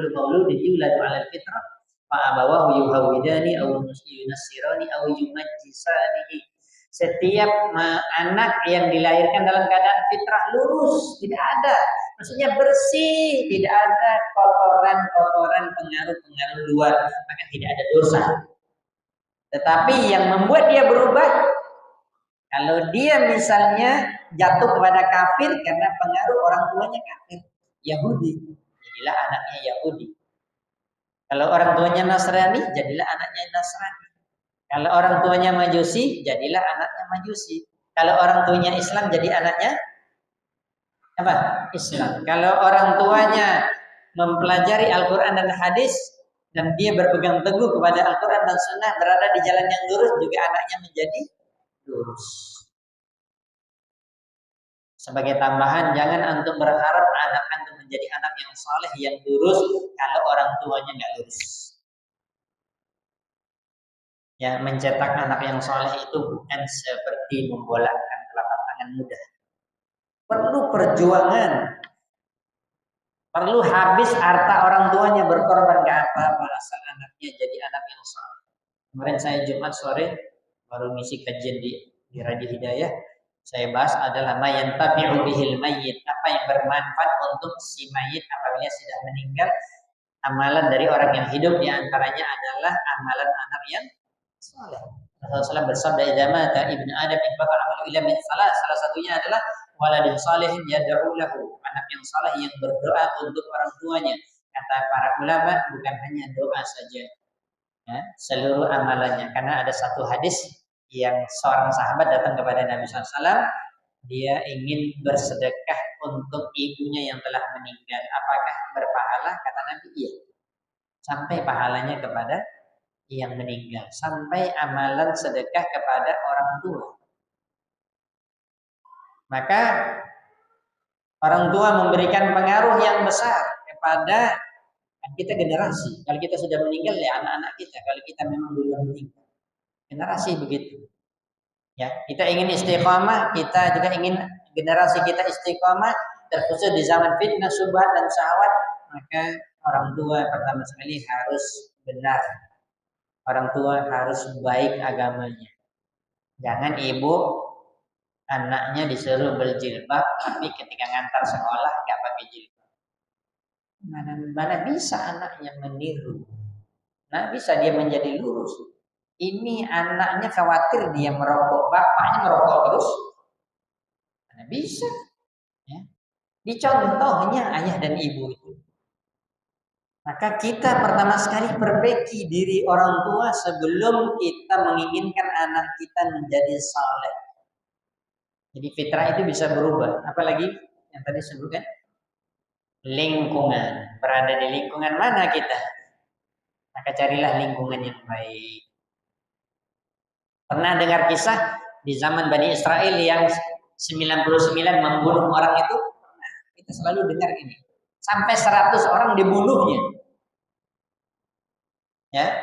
mauludin yuladu 'alal fitrah fa abawahu yuhawidani aw yunassirani aw yumajjisanihi. Setiap anak yang dilahirkan dalam keadaan fitrah lurus, tidak ada, maksudnya bersih, tidak ada kotoran-kotoran pengaruh-pengaruh luar, maka tidak ada dosa. Tetapi yang membuat dia berubah, kalau dia misalnya jatuh kepada kafir karena pengaruh orang tuanya kafir, Yahudi, jadilah anaknya Yahudi. Kalau orang tuanya Nasrani, jadilah anaknya Nasrani. Kalau orang tuanya Majusi, jadilah anaknya Majusi. Kalau orang tuanya Islam, jadi anaknya apa? Islam. Kalau orang tuanya mempelajari Al-Quran dan hadis, dan dia berpegang teguh kepada Al-Quran dan Sunnah, berada di jalan yang lurus, juga anaknya menjadi lurus. Sebagai tambahan, jangan antum berharap anak antum menjadi anak yang soleh, yang lurus, kalau orang tuanya nggak lurus. Ya, mencetak anak yang soleh itu bukan seperti membolakkan telapak tangan mudah. Perlu perjuangan, perlu habis harta orang tuanya, berkorban ke apa asal anaknya jadi anak yang soleh. Kemarin saya Jumat sore baru ngisi kajian di Radio Hidayah. Saya bahas adalah mayantabi'u bihil mayyit, apa yang bermanfaat untuk si mayit apabila sudah meninggal. Amalan dari orang yang hidup diantaranya adalah amalan anak yang soleh. Rasulullah bersabda, "Idza mata ibnu Adam inqata amalu illa min salah." Salah satunya adalah waladun salihin yad'u lahu, anak yang saleh yang berdoa untuk orang tuanya. Kata para ulama, bukan hanya doa saja, ya, seluruh amalannya. Karena ada satu hadis yang seorang sahabat datang kepada Nabi SAW, dia ingin bersedekah untuk ibunya yang telah meninggal. Apakah berpahala? Kata Nabi, iya. Sampai pahalanya kepada yang meninggal, sampai amalan sedekah kepada orang tua. Maka orang tua memberikan pengaruh yang besar kepada kita generasi. Kalau kita sudah meninggal, ya anak-anak kita. Kalau kita memang duluan meninggal, generasi begitu. Ya, kita ingin istiqamah, kita juga ingin generasi kita istiqamah, terkhusus di zaman fitnah, syubhat dan syahwat. Maka orang tua pertama sekali harus benar. Orang tua harus baik agamanya. Jangan ibu anaknya disuruh berjilbab, tapi ketika ngantar sekolah nggak pakai jilbab. Mana bisa anaknya meniru? Nah, bisa dia menjadi lurus. Ini anaknya khawatir dia merokok, bapaknya merokok terus. Mana bisa? Ya. Dicontohnya ayah dan ibu itu. Maka kita pertama sekali perbaiki diri orang tua sebelum kita menginginkan anak kita menjadi saleh. Jadi fitrah itu bisa berubah. Apalagi yang tadi sebutkan lingkungan. Berada di lingkungan mana kita? Maka carilah lingkungan yang baik. Pernah dengar kisah di zaman Bani Israel yang 99 membunuh orang itu? Nah, kita selalu dengar ini. Sampai 100 orang dibunuhnya. Ya.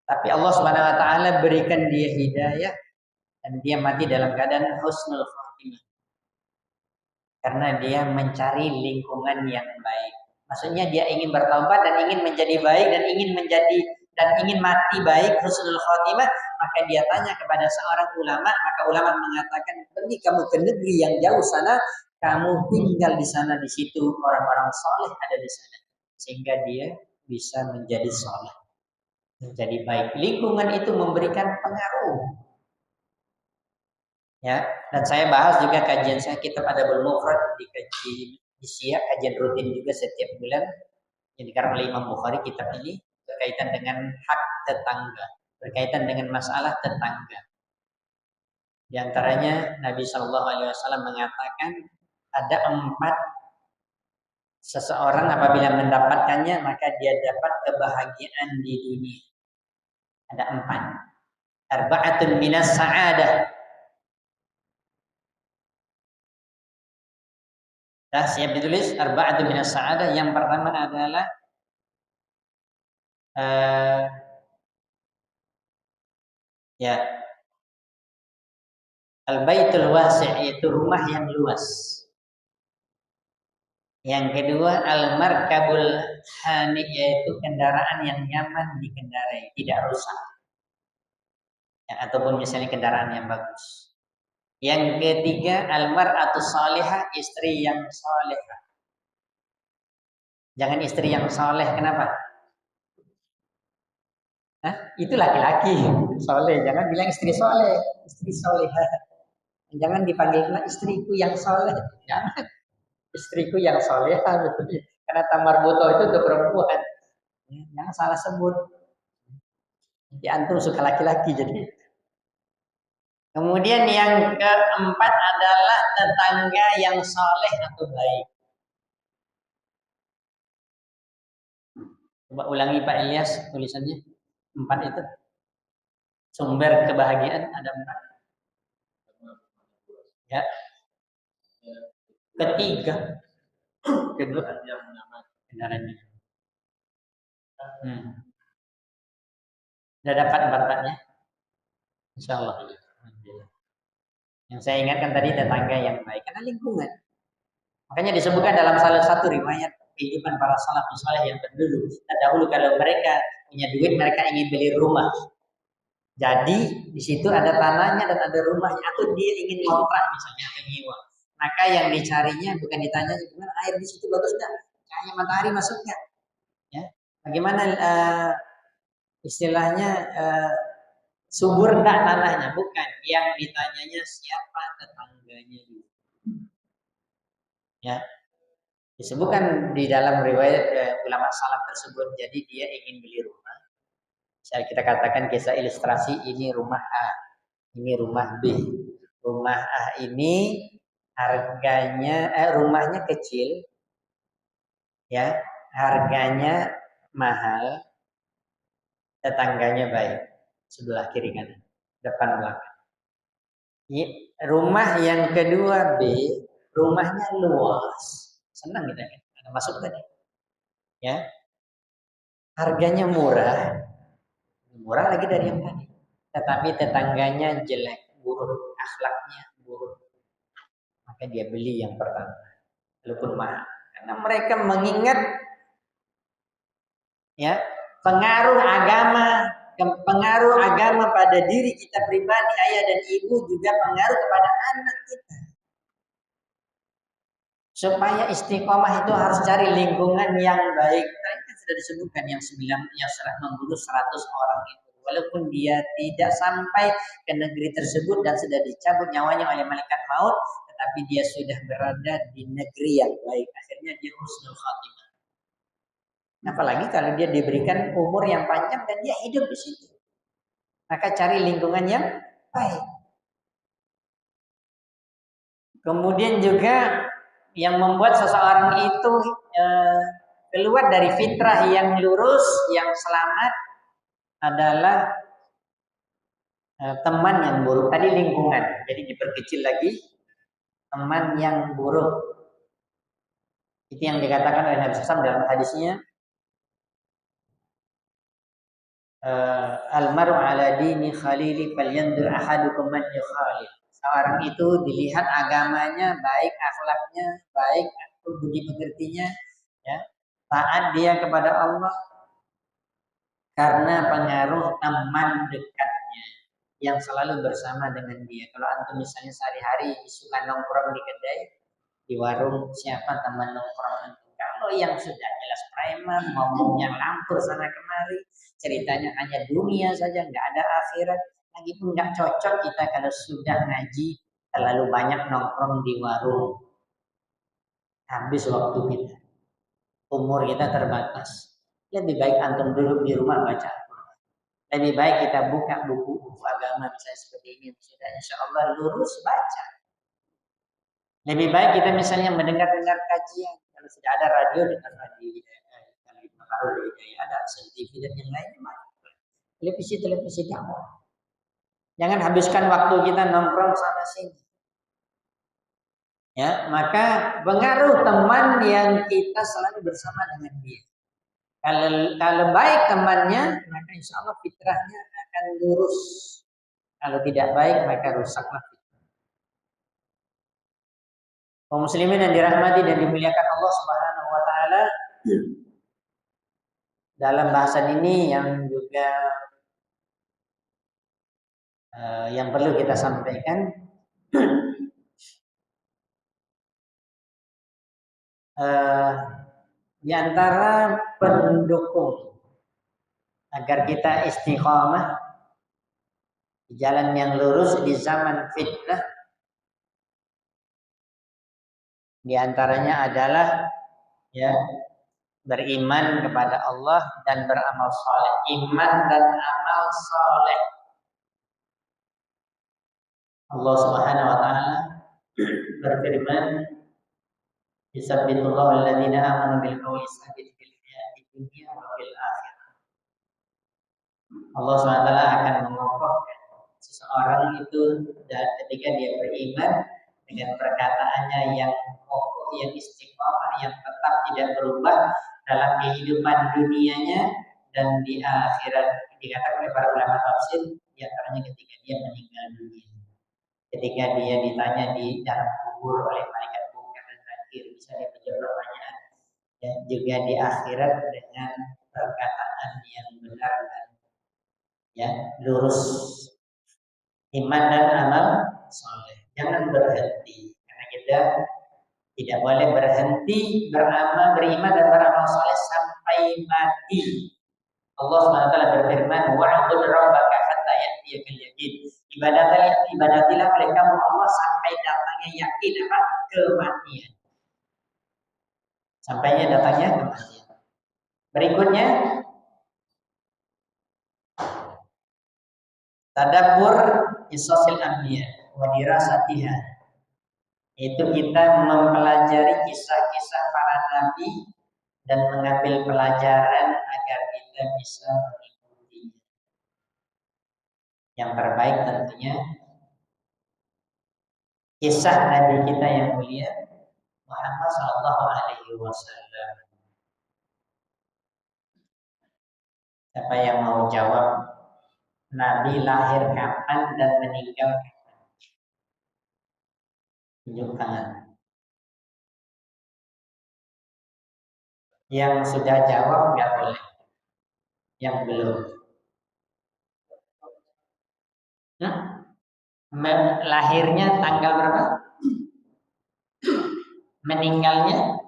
Tapi Allah Subhanahu wa taala berikan dia hidayah dan dia mati dalam keadaan husnul khatimah. Karena dia mencari lingkungan yang baik. Maksudnya dia ingin bertaubat dan ingin menjadi baik dan ingin mati baik, husnul khatimah, maka dia tanya kepada seorang ulama, maka ulama mengatakan, "Pergi kamu ke negeri yang jauh sana, kamu tinggal di sana, di situ orang-orang soleh ada di sana." Sehingga dia bisa menjadi soleh, menjadi baik. Lingkungan itu memberikan pengaruh. Ya, dan saya bahas juga kajian saya kitab Adabul Mufrad di Siak, kajian rutin juga setiap bulan yang dikarang oleh Imam Bukhari. Kitab ini berkaitan dengan hak tetangga, berkaitan dengan masalah tetangga. Di antaranya Nabi Shallallahu Alaihi Wasallam mengatakan ada 4 seseorang apabila mendapatkannya maka dia dapat kebahagiaan di dunia. Ada 4. Arba'atun minas sa'adah. Dah siap ditulis, arba'atun minas sa'adah. Yang pertama adalah ya, al-baitul wasi', yaitu rumah yang luas. Yang kedua, al-markabul hani, yaitu kendaraan yang nyaman dikendarai, tidak rusak. Ya, ataupun misalnya kendaraan yang bagus. Yang ketiga, al-mar'atus salihah, istri yang salihah. Jangan istri yang saleh, kenapa? Itu laki-laki soleh, jangan bilang istri soleh, istri solehah. Jangan dipanggil istriku yang soleh, jangan istriku yang solehah betul. Karena tamar buto itu untuk perempuan. Jangan salah sebut. Di antum suka laki-laki jadi. Kemudian yang keempat adalah tetangga yang soleh atau baik. Coba ulangi Pak Ilyas tulisannya. 4 itu. Sumber kebahagiaan ada 4. Ya. Ketiga. Kedua. Kendaraan. Sudah dapat 4-4-nya? Insya Allah. Yang saya ingatkan tadi tetangga yang baik. Karena lingkungan. Makanya disebutkan dalam salah satu riwayat kehidupan para salafus saleh yang terdahulu. Terdahulu kalau mereka punya duit, mereka ingin beli rumah. Jadi di situ ada tanahnya dan ada rumahnya. Atau dia ingin ngontrak misalnya atau nyewa. Maka yang dicarinya bukan ditanya gimana air di situ bagus nggak, cahaya matahari masuk nggak, ya. Bagaimana istilahnya subur enggak tanahnya, bukan. Yang ditanyanya siapa tetangganya. Ya. Disebutkan di dalam riwayat ulama salaf tersebut, jadi dia ingin beli rumah. Misalnya kita katakan kisah ilustrasi ini rumah A, ini rumah B. Rumah A ini harganya rumahnya kecil, ya, harganya mahal, tetangganya baik, sebelah kiri kanan, depan belakang. Rumah yang kedua B, rumahnya luas, senang kita kan, ada masuk tadi, ya, harganya murah, murah lagi dari yang tadi, tetapi tetangganya jelek, buruk, akhlaknya buruk, maka dia beli yang pertama, walaupun mahal, karena mereka mengingat, ya, pengaruh agama pada diri kita pribadi, ayah dan ibu, juga pengaruh kepada anak kita. Supaya istiqomah itu harus cari lingkungan yang baik. Tadi kan sudah disebutkan yang 9 yang membunuh 100 orang itu. Walaupun dia tidak sampai ke negeri tersebut dan sudah dicabut nyawanya oleh malaikat maut, tetapi dia sudah berada di negeri yang baik. Akhirnya dia husnul khatimah. Apalagi kalau dia diberikan umur yang panjang dan dia hidup di situ. Maka cari lingkungan yang baik. Kemudian juga yang membuat seseorang itu keluar dari fitrah yang lurus, yang selamat adalah teman yang buruk. Tadi lingkungan, jadi diperkecil lagi, teman yang buruk. Itu yang dikatakan oleh Nabi SAW dalam hadisnya, almaru ala dini khalili falyandur ahadukum man yukhalil. Seorang itu dilihat agamanya baik, akhlaknya baik, budi pekertinya, ya, taat dia kepada Allah karena pengaruh teman dekatnya yang selalu bersama dengan dia. Kalau antum misalnya sehari-hari suka nongkrong di kedai, di warung, siapa teman nongkrong antum? Kalau yang sudah jelas preman, ngomongnya lampur sana kemari, ceritanya hanya dunia saja, nggak ada akhirat, lagi pun nggak cocok kita kalau sudah ngaji terlalu banyak nongkrong di warung. Habis waktu kita, umur kita terbatas. Lebih baik antum duduk di rumah baca. Lebih baik kita buka buku-buku agama misalnya seperti ini, sudah insya Allah lurus baca. Lebih baik kita misalnya mendengar-dengar kajian. Kalau sudah ada radio, dengar radio. Kalau ada TV dan yang lainnya, televisi dakwah. Jangan habiskan waktu kita nongkrong sana sini. Ya, maka pengaruh teman yang kita selalu bersama dengan dia. Kalau baik temannya, maka insya Allah fitrahnya akan lurus. Kalau tidak baik, maka rusaklah fitrah. Kaum muslimin yang dirahmati dan dimuliakan Allah Subhanahu wa taala, dalam bahasan ini yang juga yang perlu kita sampaikan, di antara pendukung agar kita istiqamah di jalan yang lurus di zaman fitnah. Di antaranya adalah ya beriman kepada Allah dan beramal saleh. Iman dan amal saleh. Allah Subhanahu wa taala berfirman, "Yusabbitullahu alladziina aamanu bil qawli tsabit fil hayatid dunya wa fil akhirah." Allah Subhanahu wa taala akan mengokohkan seseorang itu dan ketika dia beriman dengan perkataannya yang kokoh, yang istiqomah, yang tetap tidak berubah dalam kehidupan dunianya dan di akhirat. Dikatakan oleh para ulama tafsir, di antaranya ketika dia meninggal dunia. Ketika dia ditanya di dalam kubur oleh malaikat munkar dan nakir, bisa dia menjawab pertanyaan. Dan juga di akhirat dengan perkataan yang benar dan ya lurus, iman dan amal soleh. Jangan berhenti karena kita tidak boleh berhenti beramal, beriman dan beramal soleh sampai mati. Allah SWT berfirman, "Wa'bud rabbaka hatta ya'tiyakal yaqin." Ibadatilah oleh kamu Allah sampai datangnya yakin apa? Kematian. Sampainya datangnya kematian. Berikutnya tadabbur qisasil anbiya wa dirasatiha. Itu kita mempelajari kisah-kisah para nabi dan mengambil pelajaran agar kita bisa mengikuti. Yang terbaik tentunya kisah nabi kita yang mulia Muhammad Sallallahu Alaihi Wasallam. Siapa yang mau jawab Nabi lahir kapan dan meninggal kapan? Tunjuk tangan. Yang sudah jawab nggak boleh. Yang belum. Lahirnya tanggal berapa? Meninggalnya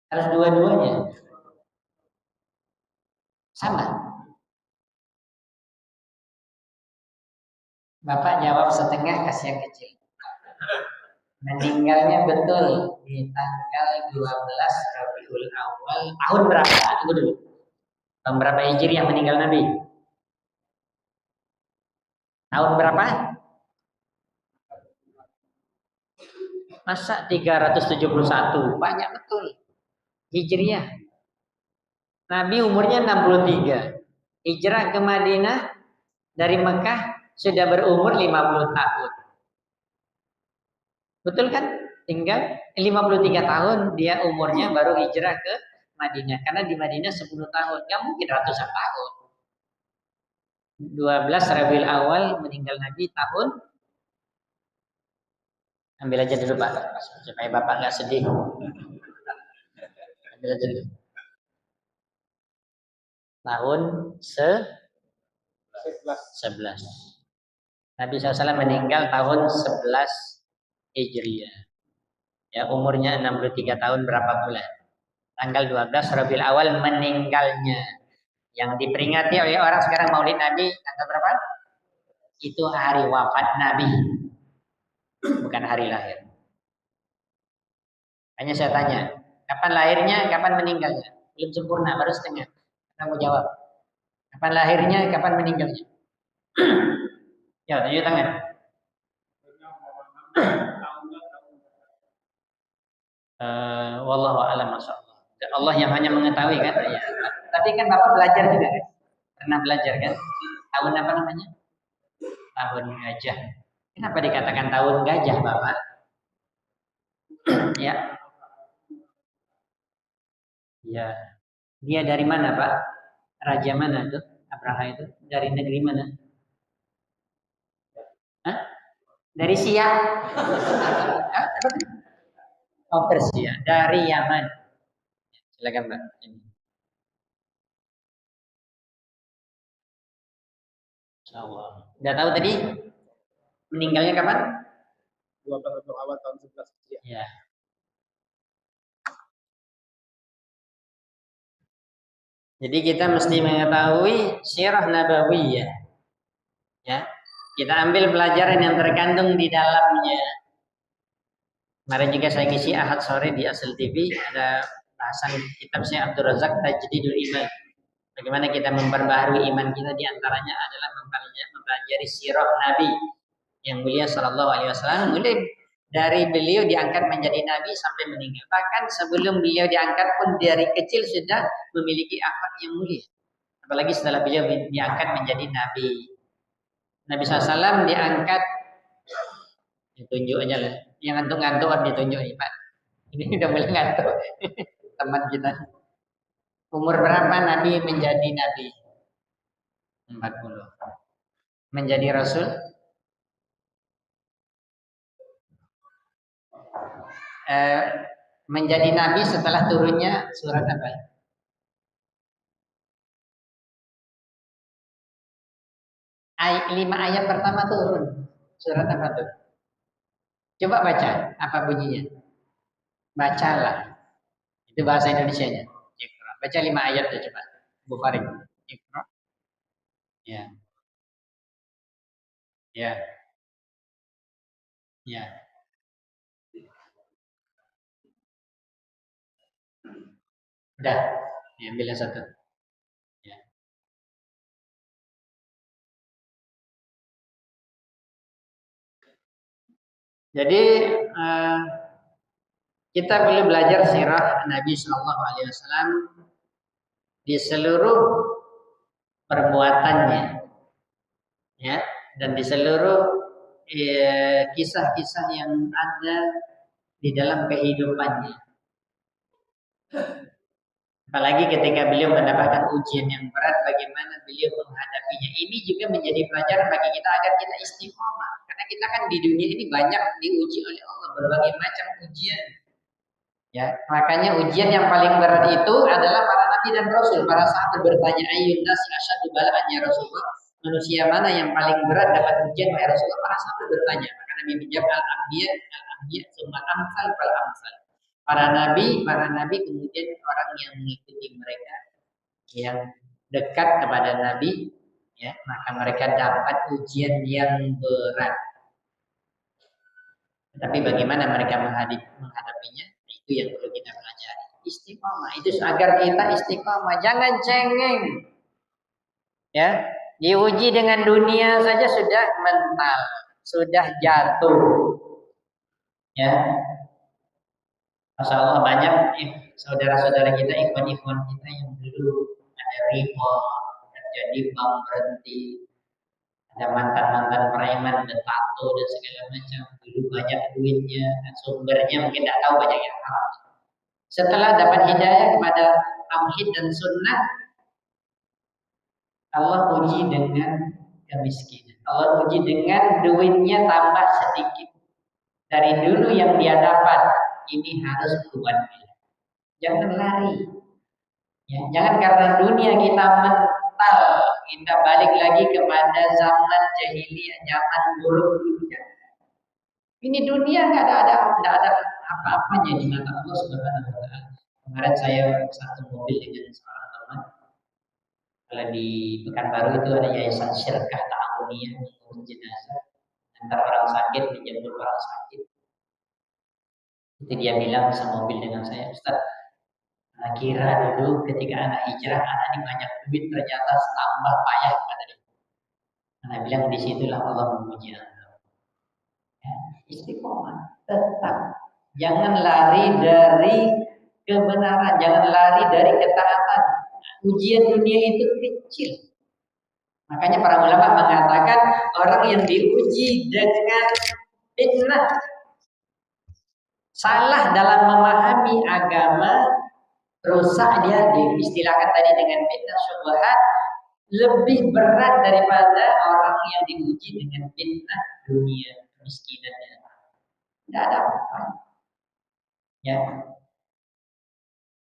harus dua-duanya. Sama. Bapak jawab setengah, kasih yang kecil. Meninggalnya betul di tanggal 12 Rabiul Awal. Tahun berapa? Tunggu dulu. Tahun berapa Hijriah meninggal Nabi? Tahun berapa? Masa 371? Banyak betul. Hijriah. Nabi umurnya 63. Hijrah ke Madinah dari Mekah sudah berumur 50 tahun. Betul kan? Tinggal 53 tahun dia umurnya baru hijrah ke Madinah. Karena di Madinah 10 tahun. Nggak mungkin ratusan tahun. 12 Rabiul Awal meninggal Nabi tahun. Ambil aja dulu Pak. Supaya Bapak nggak sedih. Ambil aja dulu. Tahun 11. Nabi SAW meninggal tahun 11 Hijriah. Ya, umurnya 63 tahun berapa bulan? Tanggal 12 Rabiul Awal meninggalnya. Yang diperingati oleh orang sekarang Maulid Nabi tanggal berapa? Itu hari wafat Nabi. Bukan hari lahir. Hanya saya tanya, kapan lahirnya, kapan meninggalnya? Belum sempurna, baru setengah. Kamu jawab. Kapan lahirnya, kapan meninggalnya? Ya, tunjuk tangan. Wallahu a'lam bishawab. Allah yang hanya mengetahui kan? Ya. Tapi kan Bapak belajar juga kan? Pernah belajar kan? Tahun apa namanya? Tahun gajah. Kenapa dikatakan tahun gajah, Bapak? Ya. Ya. Dia dari mana, Pak? Raja mana tuh? Abraha itu dari negeri mana? Hah? Dari Siak? Oh, Persia. Dari Yaman. Silakan, Mbak. Insyaallah. Udah tahu tadi meninggalnya kapan? 12 Awal tahun 11 Hijriah. Ya. Jadi kita mesti mengetahui sirah nabawiyah. Ya, kita ambil pelajaran yang terkandung di dalamnya. Kemarin juga saya ngisi Ahad sore di Asal TV, ada bahasan kitab Syekh Abdul Razak Tajdidul Iman. Bagaimana kita memperbaharui iman kita, di antaranya adalah mempelajari sirah Nabi yang mulia Sallallahu Alaihi Wasallam. Mulai dari beliau diangkat menjadi Nabi sampai meninggal. Bahkan sebelum beliau diangkat pun dari kecil sudah memiliki akhlak yang mulia. Apalagi setelah beliau diangkat menjadi Nabi. Nabi SAW diangkat, ditunjuk aja lah. Yang ngantuk-ngantuk kan ditunjuk nih Pak. Ini udah mulai ngantuk teman kita. Umur berapa Nabi menjadi Nabi? 40. Menjadi Rasul? Menjadi Nabi setelah turunnya surat apa? Ayat 5 ayat pertama turun. Surat apa tuh? Coba baca, apa bunyinya? Bacalah. Itu bahasa Indonesianya. Iqra. Baca 5 ayat tuh coba. Bukhari. Iqra. Ya. Ya. Ya. Udah. Ya, ambil yang satu. Ya. Jadi kita perlu belajar sirah Nabi Shallallahu Alaihi Wasallam di seluruh perbuatannya, ya, dan di seluruh kisah-kisah yang ada di dalam kehidupannya. Apalagi ketika beliau mendapatkan ujian yang berat, bagaimana beliau menghadapinya. Ini juga menjadi pelajaran bagi kita agar kita istiqomah. Karena kita kan di dunia ini banyak diuji oleh Allah, berbagai macam ujian. Ya, makanya ujian yang paling berat itu adalah para nabi dan rasul. Para sahabat bertanya, ayyun nasi asyaddu bala'an ya Rasulullah? Manusia mana yang paling berat dapat ujian wahai Rasulullah? Para sahabat bertanya. Maka Nabi menjawab, al-anbiya, tsumma amsal fal amsal. Para nabi kemudian orang yang mengikuti mereka, yang dekat kepada Nabi, ya, maka mereka dapat ujian yang berat. Tapi bagaimana mereka menghadapinya? Itu yang perlu kita pelajari. Istiqomah itu agar kita istiqomah, jangan cengeng. Ya, diuji dengan dunia saja sudah mental, sudah jatuh. Ya, Masya Allah banyak saudara-saudara kita, ikhwan-ikhwan kita yang dulu ada riba, kerja di bank berhenti, ada mantan-mantan preman, bertato dan segala macam. Dulu banyak duitnya, sumbernya mungkin tidak tahu, banyak yang haram. Setelah dapat hidayah kepada tauhid dan sunnah, Allah uji dengan kemiskinan. Allah uji dengan duitnya tambah sedikit. Dari dulu yang dia dapat, ini harus kuat. Jangan lari. Ya, jangan karena dunia kita mental, kita balik lagi kepada zaman jahiliyah, zaman buruk dunia. Ini dunia nggak ada apa-apanya di mata Allah Subhanahu wa taala. Kemarin saya satu mobil dengan seorang teman. Kalau di Pekanbaru itu ada yayasan Syirkah Ta'awuniyah mengurus jenazah, antar orang sakit, menjemput orang sakit. Itu dia bilang semobil dengan saya, Ustaz, anak kira dulu ketika anak hijrah, anak ini banyak duit, ternyata tambah payah pada dia. Anak bilang disitulah Allah memuji anda. Ya, istiqomah, tetap. Jangan lari dari kebenaran, jangan lari dari ketaatan. Ujian dunia itu kecil. Makanya para ulama mengatakan orang yang diuji dengan fitnah, salah dalam memahami agama, rusak dia, diistilahkan tadi dengan fitnah syubhat, lebih berat daripada orang yang diuji dengan fitnah dunia, kemiskinannya. Tidak ada apa-apa. Ya.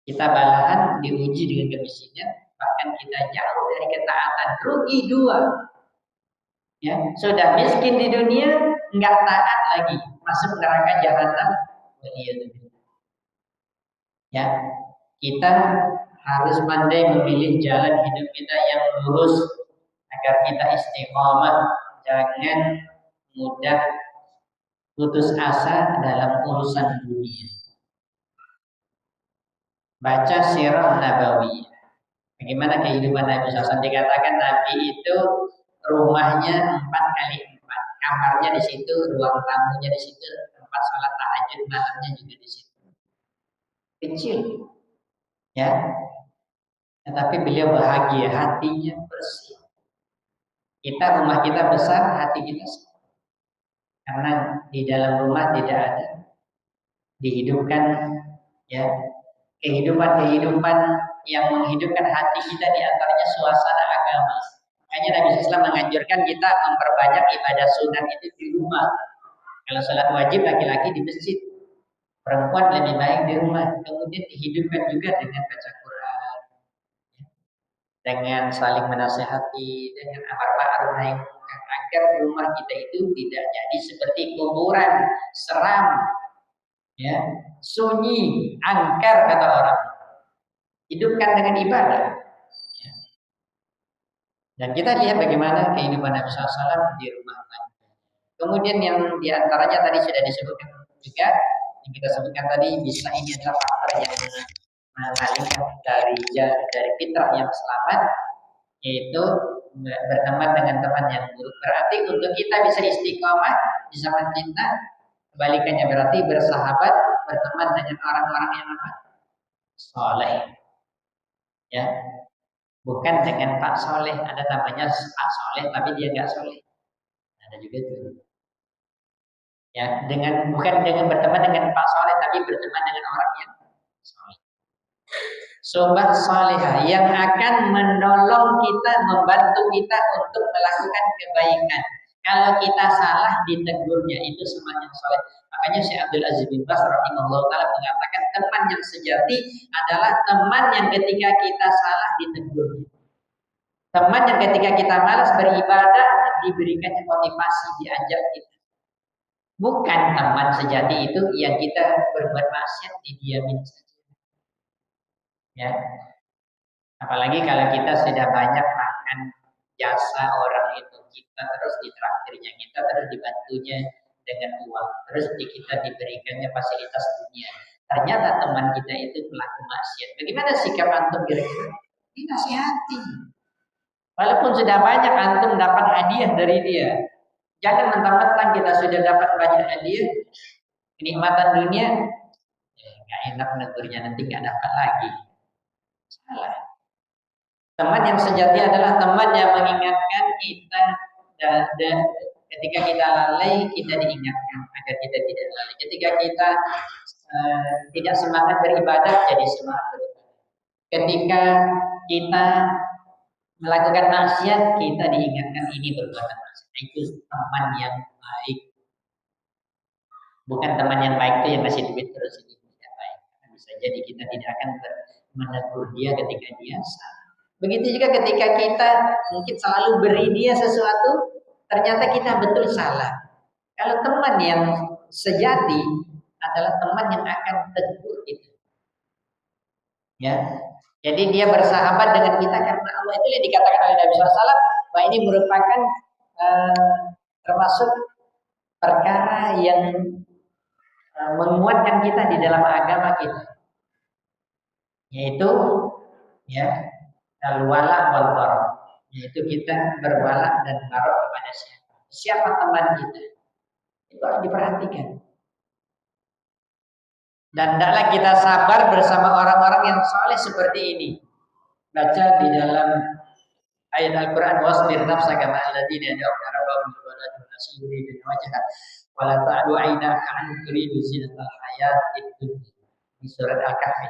Kita balahan diuji dengan kemiskinan, bahkan kita jauh dari ketaatan, rugi dua. Ya, sudah miskin di dunia, enggak taat lagi, masuk neraka jahanam. Ya, kita harus pandai memilih jalan hidup kita yang lurus agar kita istiqomah, jangan mudah putus asa dalam urusan dunia. Baca sirah Nabawi. Bagaimana kehidupan Nabi SAW? Dikatakan Nabi itu rumahnya 4x4, kamarnya di situ, ruang tamunya di situ, tempat sholat tahajud malamnya juga di situ. Kecil, ya. Tetapi beliau bahagia, hatinya bersih. Kita rumah kita besar, hati kita besar. Karena di dalam rumah tidak ada dihidupkan, ya, kehidupan yang menghidupkan hati kita, di antaranya suasana agama. Makanya Nabi SAW menganjurkan kita memperbanyak ibadah sunat itu di rumah. Kalau sholat wajib laki-laki di masjid, perempuan lebih baik di rumah. Kemudian dihidupkan juga dengan baca Quran, dengan saling menasehati, dengan amar ma'ruf nahi munkar, agar rumah kita itu tidak jadi seperti kuburan, seram, ya, sunyi, angker kata orang. Hidupkan dengan ibadah. Dan kita lihat bagaimana kehidupan Nabi SAW di rumah Nabi. Kemudian yang diantaranya tadi sudah disebutkan juga, yang kita sebutkan tadi, bisa ini adalah faktor yang mengalihkan dari fitrah yang selamat, yaitu berteman dengan teman yang buruk. Berarti untuk kita bisa istiqomah di zaman kita, kebalikannya berarti bersahabat, berteman dengan orang-orang yang apa? Soleh. Ya, bukan dengan Pak Soleh. Ada namanya Pak Soleh tapi dia nggak soleh. Ada juga itu. Ya, bukan dengan berteman dengan Pak Soleh tapi berteman dengan orang yang soleh. Sobat salihah yang akan menolong kita, membantu kita untuk melakukan kebaikan. Kalau kita salah, ditegurnya, itu semuanya soleh. Makanya Syekh Abdul Aziz bin Baz rahimahullah ta'ala mengatakan teman yang sejati adalah teman yang ketika kita salah ditegur. Teman yang ketika kita malas beribadah diberikan motivasi, diajak kita. Bukan teman sejati itu yang kita berbuat maksiat didiamin saja. Ya. Apalagi kalau kita sudah banyak makan jasa orang itu, kita terus ditraktirnya, kita terus dibantunya dengan uang, terus kita diberikannya fasilitas dunia. Ternyata teman kita itu pelaku maksiat. Bagaimana sikap antum kira-kira? Dinasihati. Walaupun sudah banyak antum dapat hadiah dari dia, jangan mentang-mentang kita sudah dapat banyak hadiah, kenikmatan dunia, nggak enak negurnya, nanti nggak dapat lagi. Salah. Teman yang sejati adalah teman yang mengingatkan kita dan ketika kita lalai, kita diingatkan agar kita tidak lalai. Ketika kita tidak semangat beribadah, jadi semangat beribadah. Ketika kita melakukan maksiat, kita diingatkan ini perbuatan maksiat. Itu teman yang baik. Bukan teman yang baik itu yang kasih duit terus, ini tidak baik. Bisa jadi kita tidak akan menegur dia ketika dia salah. Begitu juga ketika kita mungkin selalu beri dia sesuatu, ternyata kita betul salah. Kalau teman yang sejati adalah teman yang akan tegur kita. Ya, jadi dia bersahabat dengan kita karena Allah. Itu yang dikatakan oleh Nabi SAW, bahwa ini merupakan termasuk perkara yang menguatkan kita di dalam agama kita, yaitu ya al-wala wal bara, yaitu kita berwala dan bara kepada siapa teman kita. Itu harus diperhatikan. Dan hendaklah kita sabar bersama orang-orang yang saleh seperti ini. Baca di dalam ayat Al-Qur'an, wasbir nafsaka ma'al ladzina yad'una rabbahum bil ghadati wan ashyi yuriduna wajha wa la ta'du 'ainaka 'an turidu zinatal hayatid dunya. Di surat Al-Kahfi.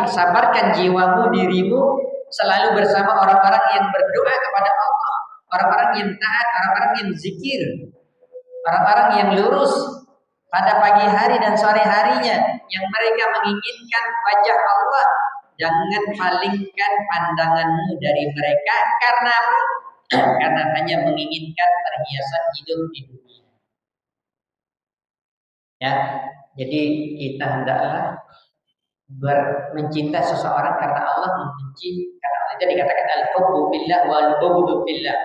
Sabarkan jiwamu, dirimu selalu bersama orang-orang yang berdoa kepada Allah, orang-orang yang taat, orang-orang yang zikir, orang-orang yang lurus pada pagi hari dan sore harinya, yang mereka menginginkan wajah Allah. Jangan palingkan pandanganmu dari mereka. Karena apa? Karena hanya menginginkan perhiasan hidup di dunia. Ya, jadi kita hendaklah mencinta seseorang karena Allah, membenci karena Allah. Itu dikatakan al-hubbu billah wal bughdu billah,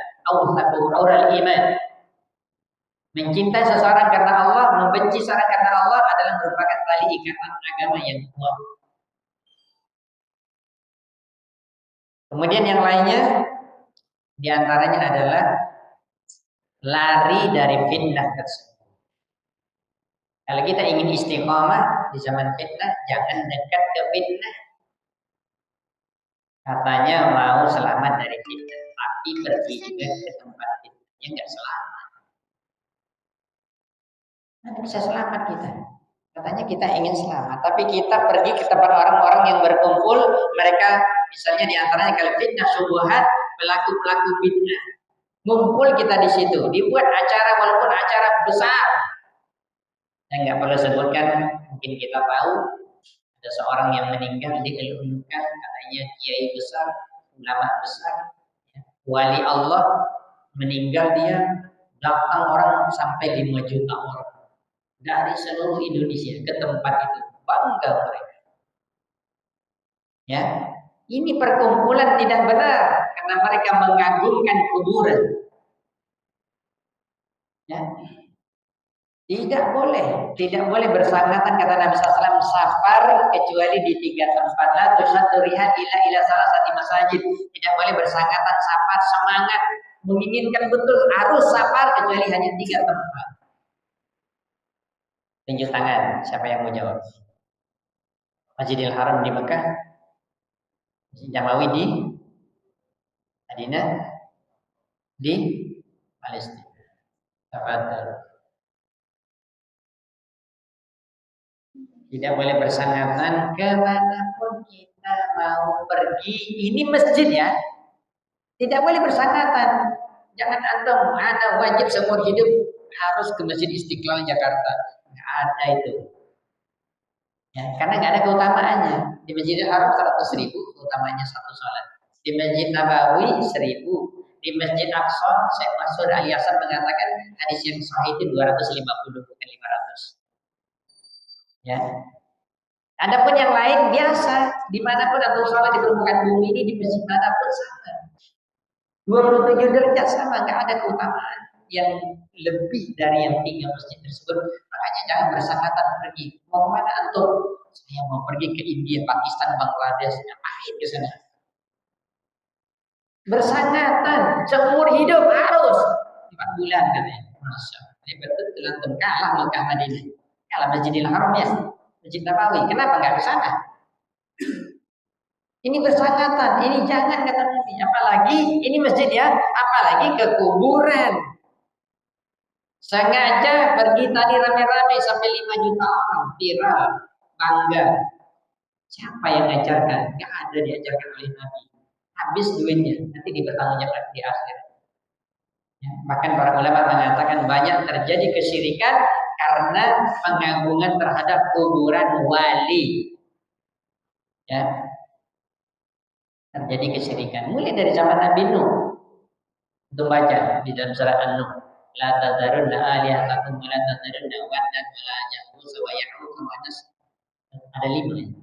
aural iman. Mencintai seseorang karena Allah, membenci seseorang karena Allah adalah merupakan tali ikatan agama yang kuat. Kemudian yang lainnya diantaranya adalah lari dari fitnah tersebut. Kalau kita ingin istiqomah di zaman fitnah, jangan dekat ke fitnah. Katanya mau selamat dari fitnah, tapi pergi juga ke tempat fitnahnya nggak selamat. Mana bisa selamat kita? Katanya kita ingin selamat, tapi kita pergi ke tempat orang-orang yang berkumpul, mereka misalnya diantaranya kalau fitnah subuhat, pelaku-pelaku fitnah. Ngumpul kita di situ, dibuat acara walaupun acara besar. Saya nggak perlu sebutkan, mungkin kita tahu ada seorang yang meninggal dielulukan, katanya kiai besar, ulama besar, wali Allah, meninggal dia, datang orang sampai 5 juta orang dari seluruh Indonesia ke tempat itu, bangga mereka. Ya, ini perkumpulan tidak benar karena mereka mengagungkan kuburan. Ya, tidak boleh bersangatan kata Nabi SAW, safar kecuali di 3 tempat. La tushaddu rihal ila salasati masajid. Tidak boleh bersangatan safar, semangat menginginkan betul harus safar kecuali hanya 3 tempat. Tunjuk tangan, siapa yang mau jawab? Masjidil Haram di Mekah, Masjid Nabawi di Madinah, di Palestina. Tafadhol. Tidak boleh bersangatan kemanapun kita mau pergi. Ini masjid ya, tidak boleh bersangatan. Jangan antum ada wajib seumur hidup harus ke Masjid Istiqlal Jakarta. Nggak ada itu. Ya, karena nggak ada keutamaannya. Di Masjidil Haram 100.000, keutamanya 1 salat. Di Masjid Nabawi 1.000. Di Masjid Aqsa, Syekh Mansur Ali Hasan mengatakan hadis yang sahih itu 250 bukan 500. Ya. Adapun yang lain biasa, dimanapun atau salat di permukaan bumi ini, di masjid manapun sama. 27 derajat sama, nggak ada keutamaan yang lebih dari yang 3 masjid tersebut. Makanya jangan bersangatan pergi. Mau kemana antum? Saya mau pergi ke India, Pakistan, Bangladesh. Ngapain ke sana? Bersangatan, seumur hidup harus 4 bulan katanya. Masya Allah. Ini betul antum kalah Mekah Madinah. Kalah Masjidil Haram ya, Masjid Nabawi. Kenapa nggak ke sana? Ini bersangatan, ini jangan kata Nabi. Apalagi ini masjid ya, apalagi ke kuburan. Sengaja pergi tadi rame-rame sampai 5 juta orang, viral, bangga. Siapa yang ngajarkan? Gak ada diajarkan oleh Nabi. Habis duitnya, nanti dipertanggungjawabkan di akhir. Ya, bahkan para ulama mengatakan banyak terjadi kesyirikan karena pengagungan terhadap kuburan wali. Ya, terjadi kesyirikan. Mulai dari zaman Nabi Nuh. Untuk baca di dalam surah An-Nuh. La tadharunna alihatakum wa la tadharunna waddan wa la ya'uq wa ya'uq wa nas. Ada 5.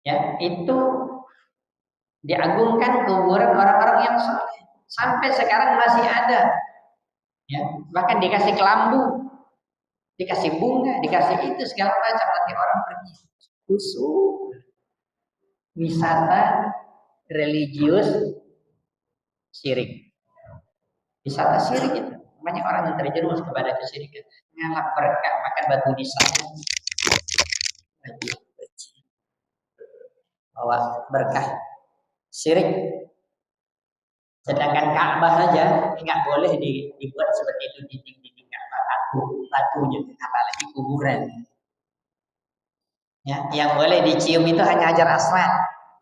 Ya, itu diagungkan kuburan orang-orang yang saleh. Sampai sekarang masih ada. Ya, bahkan dikasih kelambu, dikasih bunga, dikasih itu segala macam, nanti orang pergi. Khusus wisata religius syirik. Wisata syirik itu. Banyak orang yang terjerumus kepada kesyirikan. Ngalap berkah makan batu nisan. Bawa berkah. Syirik. Sedangkan Ka'bah saja nggak boleh dibuat seperti itu, dinding-dinding Ka'bah batunya, apalagi kuburan. Ya, yang boleh dicium itu hanya Hajar Aswad.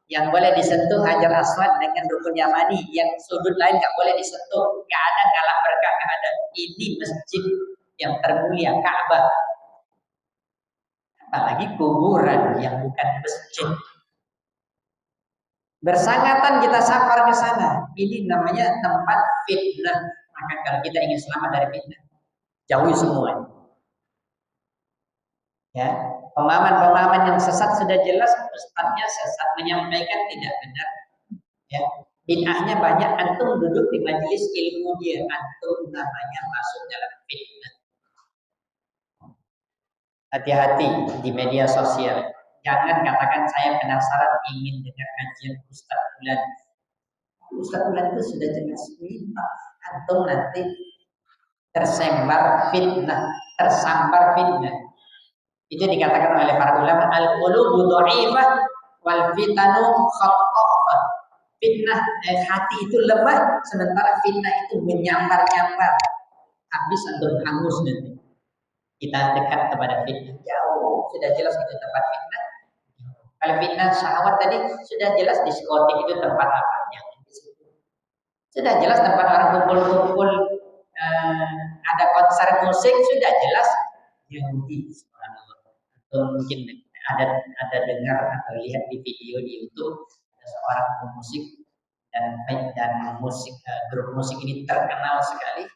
Yang boleh disentuh Hajar Aswad dengan rukun Yamani, yang sudut lain nggak boleh disentuh, nggak ada ngalap berkah, nggak ada. Ini masjid yang termulia Ka'bah, apalagi kuburan yang bukan masjid. Bersangatan kita safar ke sana, ini namanya tempat fitnah. Maka kalau kita ingin selamat dari fitnah, jauhi semua. Ya, pemahaman-pemahaman yang sesat sudah jelas, ustadznya sesat, menyampaikan tidak benar. Ya, bid'ahnya banyak. Antum duduk di majelis ilmu dia, antum namanya masuk dalam fitnah. Hati-hati di media sosial. Jangan katakan saya penasaran ingin dengar kajian Ustaz Bulan. Ustaz Bulan itu sudah jelas menyimpang. Antum nanti tersambar fitnah. Itu dikatakan oleh para ulama, al-qulubu dhaifah wal fitanu khattafah. Fitnah hati itu lemah, sementara fitnah itu menyambar-nyambar. Habis antum hangus nanti. Kita dekat kepada fitnah, jauh, sudah jelas itu tempat fitnah. Kalau fitnah syahwat tadi sudah jelas diskotik itu tempat apa? Sudah jelas tempat orang kumpul-kumpul, ada konser musik, sudah jelas Yahudi. Mungkin ada dengar atau lihat di video di YouTube ada seorang pemusik dan musik grup musik ini terkenal sekali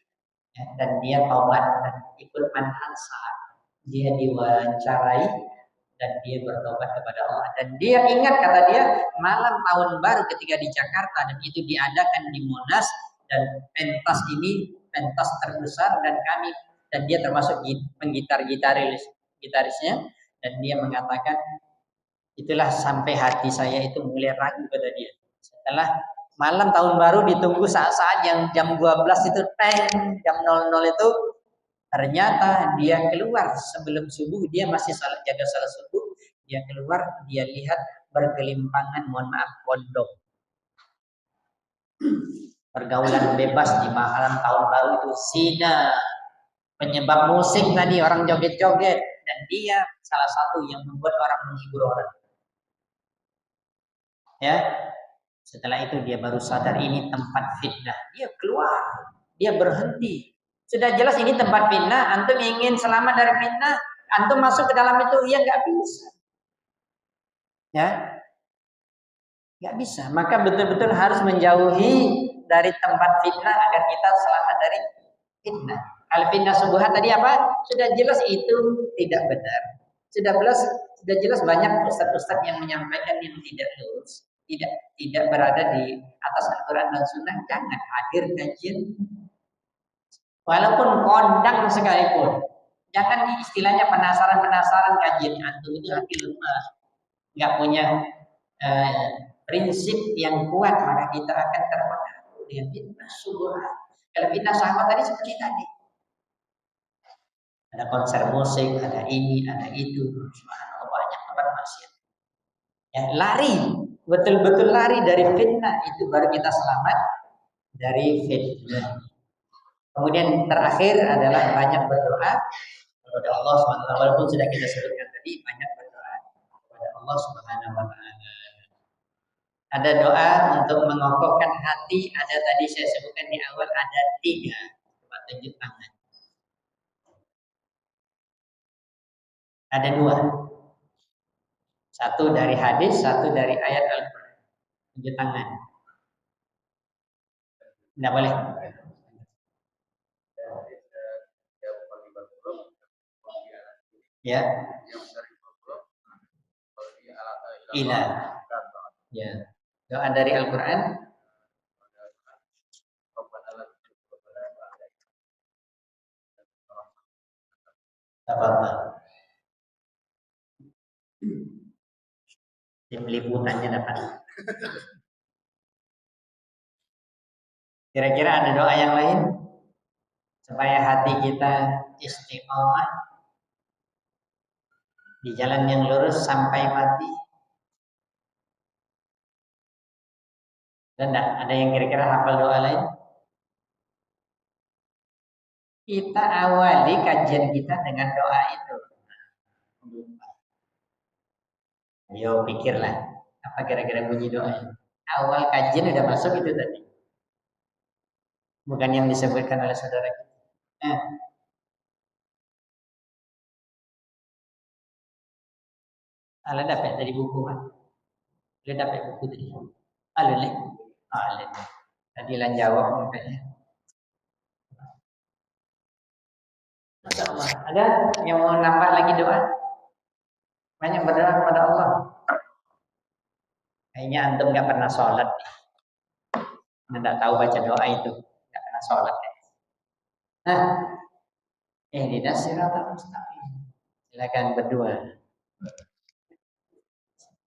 ya, dan dia taubat dan ikut manhaj salaf. Dia diwawancarai dan dia bertobat kepada Allah dan dia ingat, kata dia, malam tahun baru ketika di Jakarta dan itu diadakan di Monas dan pentas ini pentas terbesar dan dia termasuk gitarisnya dan dia mengatakan itulah sampai hati saya itu mulai ragu, kata dia. Setelah malam tahun baru ditunggu saat-saat yang jam 12 itu jam 00 itu ternyata dia keluar sebelum subuh, dia masih jaga salat subuh, dia keluar, dia lihat bergelimpangan, mohon maaf, pondok. Pergaulan bebas di malam tahun baru itu zina. Penyebab musik tadi orang joget-joget dan dia salah satu yang membuat orang menghibur orang. Ya. Setelah itu dia baru sadar ini tempat fitnah. Dia keluar, dia berhenti. Sudah jelas ini tempat fitnah, antum ingin selamat dari fitnah, antum masuk ke dalam itu, ya nggak bisa. Ya, nggak bisa. Maka betul-betul harus menjauhi dari tempat fitnah agar kita selamat dari fitnah. Kalau fitnah subuhat tadi apa? Sudah jelas itu tidak benar. Sudah jelas banyak ustadz-ustadz yang menyampaikan yang tidak lurus, tidak berada di atas Al-Quran dan Sunnah. Jangan hadir kajian, walaupun kondang sekalipun. Jangan istilahnya penasaran kajian antum itu hati lemah, nggak punya prinsip yang kuat, maka kita akan terpengaruh dengan fitnah subuhat. Kalau fitnah sahabat tadi seperti tadi, ada konser musik, ada ini, ada itu, subhanallah, banyak tempat maksiat. Ya, lari, betul-betul lari dari fitnah, itu baru kita selamat dari fitnah. Kemudian terakhir adalah banyak berdoa kepada Allah SWT. Walaupun sudah kita sebutkan tadi, banyak berdoa kepada Allah SWT. Ada doa untuk mengokohkan hati, ada tadi saya sebutkan di awal, ada 3. Coba tunjuk tangan. Ada 2. Satu dari hadis, satu dari ayat Al-Quran. Tunjuk tangan. Tidak boleh. Ya. Ila. Ya. Doa dari Al-Quran. Apa-apa. Tim liputannya dapat. Kira-kira ada doa yang lain supaya hati kita istiqomah di jalan yang lurus sampai mati? Dan ada yang kira-kira hafal doa lain? Kita awali kajian kita dengan doa itu. Ayo pikirlah, apa kira-kira bunyi doa? Awal kajian udah masuk itu tadi. Bukan yang disebutkan oleh saudara kita. Ala dapat dari buku kan? Ala dapat buku tadi. Ala leh. Ala. Tadi lan jawab makanya. Masya Allah. Ada yang mau nambah lagi doa? Banyak berdoa kepada Allah. Kayaknya antum nggak pernah sholat. Nggak tahu baca doa itu. Nggak pernah sholat. Nah, ihdinas siratal mustaqim. Silakan berdoa.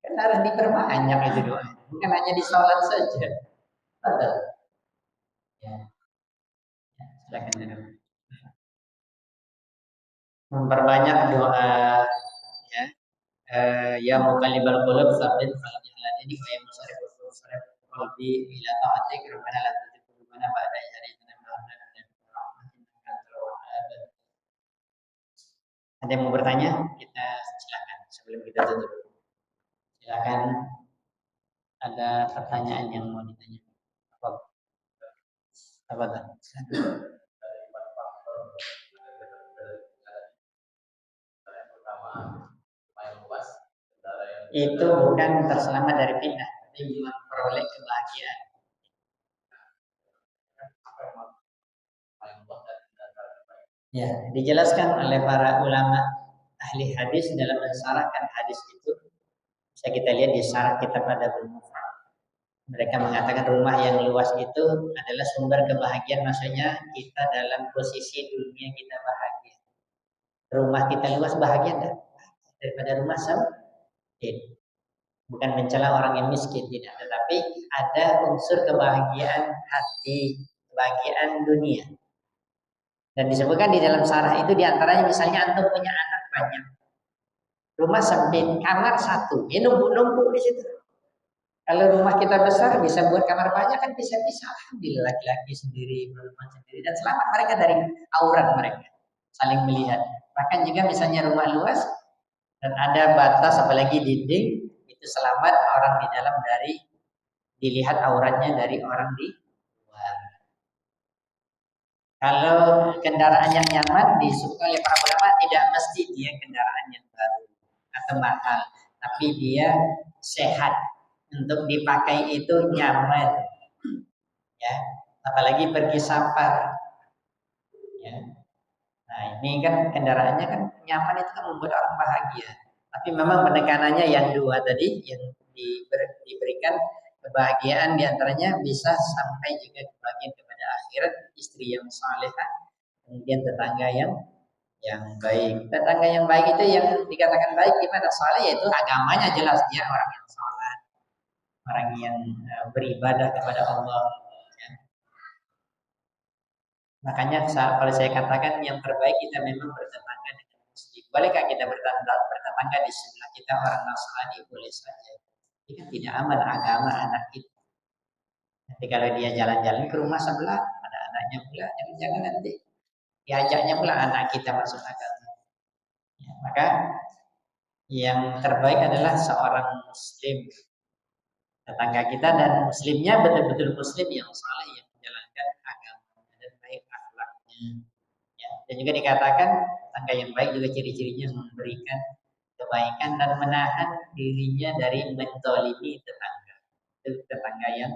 Kan harus diperbanyak itu doa. Bukan hanya di sholat saja. Betul. Ya, silakan berdoa. Memperbanyak doa, ya. Ya muqallibal qulub tsabbit qalbi ala dinik wa ya musarrifal qulub sarrif qalbi ila ta'atik rabbana la tuzigh qulubana ba'da idh hadaytana wa hab lana min ladunka rahmatan innaka antal wahhab. Ada yang mau bertanya? Kita silakan sebelum kita tutup. Silakan, ada pertanyaan yang mau ditanya. Apa? Apa tuh? Itu bukan terselamat dari fitnah, tapi memperoleh kebahagiaan. Ya, dijelaskan oleh para ulama ahli hadis dalam mensyarahkan hadis itu. Bisa kita lihat di syarah kitab Adabul Mufrad. Mereka mengatakan rumah yang luas itu adalah sumber kebahagiaan, maksudnya kita dalam posisi dunia kita bahagia. Rumah kita luas bahagia enggak? Daripada rumah sempit. Bukan mencela orang yang miskin, tidak, tetapi ada unsur kebahagiaan hati, kebahagiaan dunia. Dan disebutkan di dalam syarah itu diantaranya misalnya antum punya anak banyak, rumah sempit, kamar satu, numpuk-numpuk di situ. Kalau rumah kita besar bisa buat kamar banyak kan bisa-bisa. Alhamdulillah laki-laki sendiri, perempuan sendiri, dan selamat mereka dari aurat mereka, saling melihat. Bahkan juga misalnya rumah luas dan ada batas apalagi dinding, itu selamat orang di dalam dari dilihat auratnya dari orang di luar. Kalau kendaraan yang nyaman disukai oleh para ulama tidak mesti dia kendaraan yang baru atau mahal, tapi dia sehat untuk dipakai itu nyaman, ya. Apalagi pergi safar, ya. Nah ini kan kendaraannya kan nyaman, itu kan membuat orang bahagia. Tapi memang penekanannya yang dua tadi yang diberikan kebahagiaan diantaranya bisa sampai juga kebahagiaan kepada akhirat, istri yang salehah, kemudian tetangga yang baik. Tetangga yang baik itu yang dikatakan baik gimana? Saleh yaitu agamanya jelas, dia orang yang salat, orang yang beribadah kepada Allah. Ya. Makanya kalau saya katakan yang terbaik kita memang bertetangga dengan Muslim. Bolehkah kita bertetangga di sebelah kita orang Nasrani? Boleh saja. Ini kan tidak aman agama anak kita. Nanti kalau dia jalan-jalan ke rumah sebelah, ada anaknya pula, jangan-jangan nanti diajaknya pula anak kita masuk agama. Ya, maka yang terbaik adalah seorang Muslim tetangga kita, dan Muslimnya betul-betul Muslim yang saleh, yang menjalankan agamanya dan baik akhlaknya. Ya, dan juga dikatakan tetangga yang baik juga ciri-cirinya memberikan kebaikan dan menahan dirinya dari mentolimi tetangga. Itu tetangga yang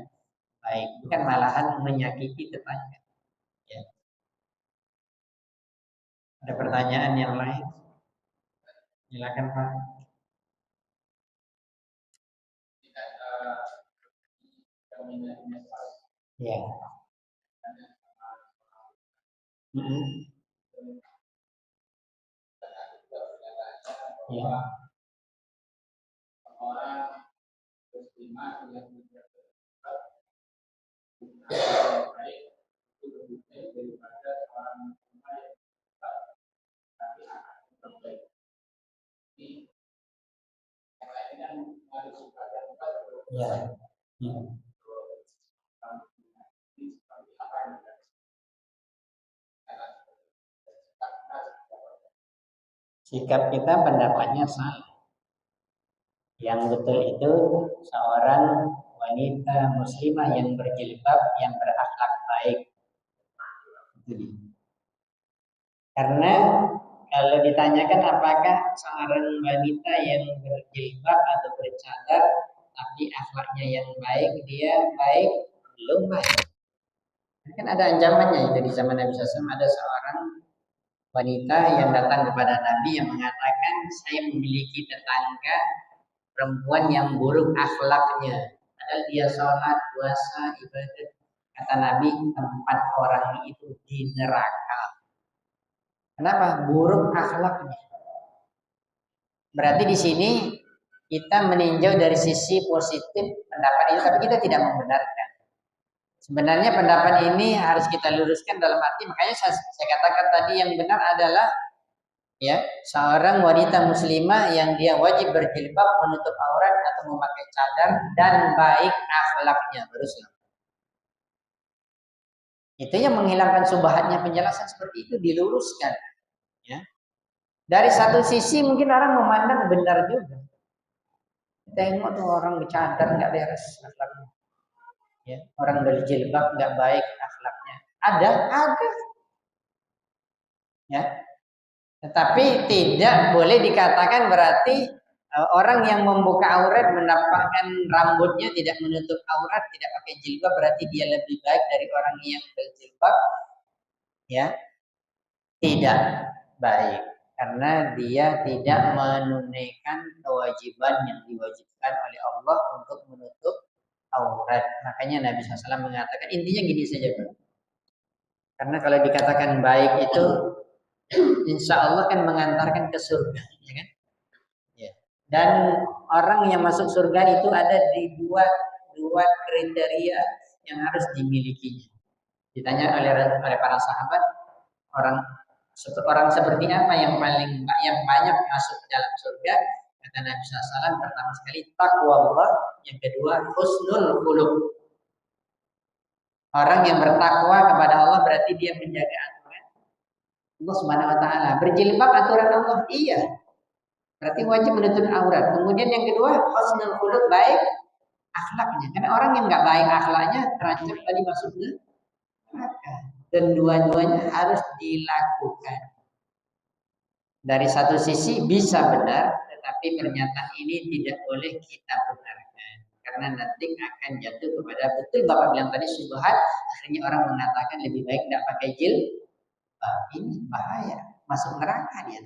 baik, bukan malahan menyakiti tetangga. Ya. Ada pertanyaan yang lain? Silakan Pak. Ya. Ya. Ya. Sikap kita pendapatnya salah. Yang betul itu seorang wanita muslimah yang berjilbab, yang berakhlak baik. Karena kalau ditanyakan apakah seorang wanita yang berjilbab atau bercadar tapi akhlaknya yang baik, dia baik, belum baik. Kan ada ancamannya itu di zaman Nabi SAW, ada seorang wanita yang datang kepada Nabi yang mengatakan saya memiliki tetangga perempuan yang buruk akhlaknya. Padahal dia sholat, puasa, ibadah. Kata Nabi, tempat orang itu di neraka. Kenapa? Buruk akhlaknya. Berarti di sini kita meninjau dari sisi positif pendapat ini, tapi kita tidak membenarkan. Sebenarnya pendapat ini harus kita luruskan dalam arti, makanya saya katakan tadi yang benar adalah ya seorang wanita muslimah yang dia wajib berjilbab, menutup aurat atau memakai cadar dan baik akhlaknya baru selamat. Itu yang menghilangkan subhatnya penjelasan seperti itu diluruskan. Ya. Dari satu sisi mungkin orang memandang benar juga. Tengok tuh orang bercadar nggak beres akhlaknya. Ya, orang berjilbab nggak baik akhlaknya. Ada. Ya, tetapi tidak boleh dikatakan berarti orang yang membuka aurat menampakkan rambutnya tidak menutup aurat tidak pakai jilbab berarti dia lebih baik dari orang yang berjilbab. Ya, tidak baik karena dia tidak menunaikan kewajiban yang diwajibkan oleh Allah untuk menutup aurat. Makanya Nabi SAW mengatakan intinya gini saja, Pak. Karena kalau dikatakan baik itu insya Allah kan mengantarkan ke surga, ya kan? Ya. Dan orang yang masuk surga itu ada di dua kriteria yang harus dimilikinya. Ditanya oleh para sahabat, orang seperti apa yang banyak masuk ke dalam surga? Kata Nabi SAW, pertama sekali takwa Allah, yang kedua husnul khuluq. Orang yang bertakwa kepada Allah berarti dia menjaga aturan Allah Subhanahu wa taala. Berjilbab aturan Allah, iya. Berarti wajib menutup aurat. Kemudian yang kedua, husnul khuluq, baik akhlaknya. Karena orang yang nggak baik akhlaknya terancam tadi masuk neraka. Dan dua-duanya harus dilakukan. Dari satu sisi bisa benar, tetapi pernyataan ini tidak boleh kita benarkan. Karena nanti akan jatuh kepada betul Bapak bilang tadi subhat, akhirnya orang mengatakan lebih baik tidak pakai jilbab. Ini bahaya, masuk neraka dia.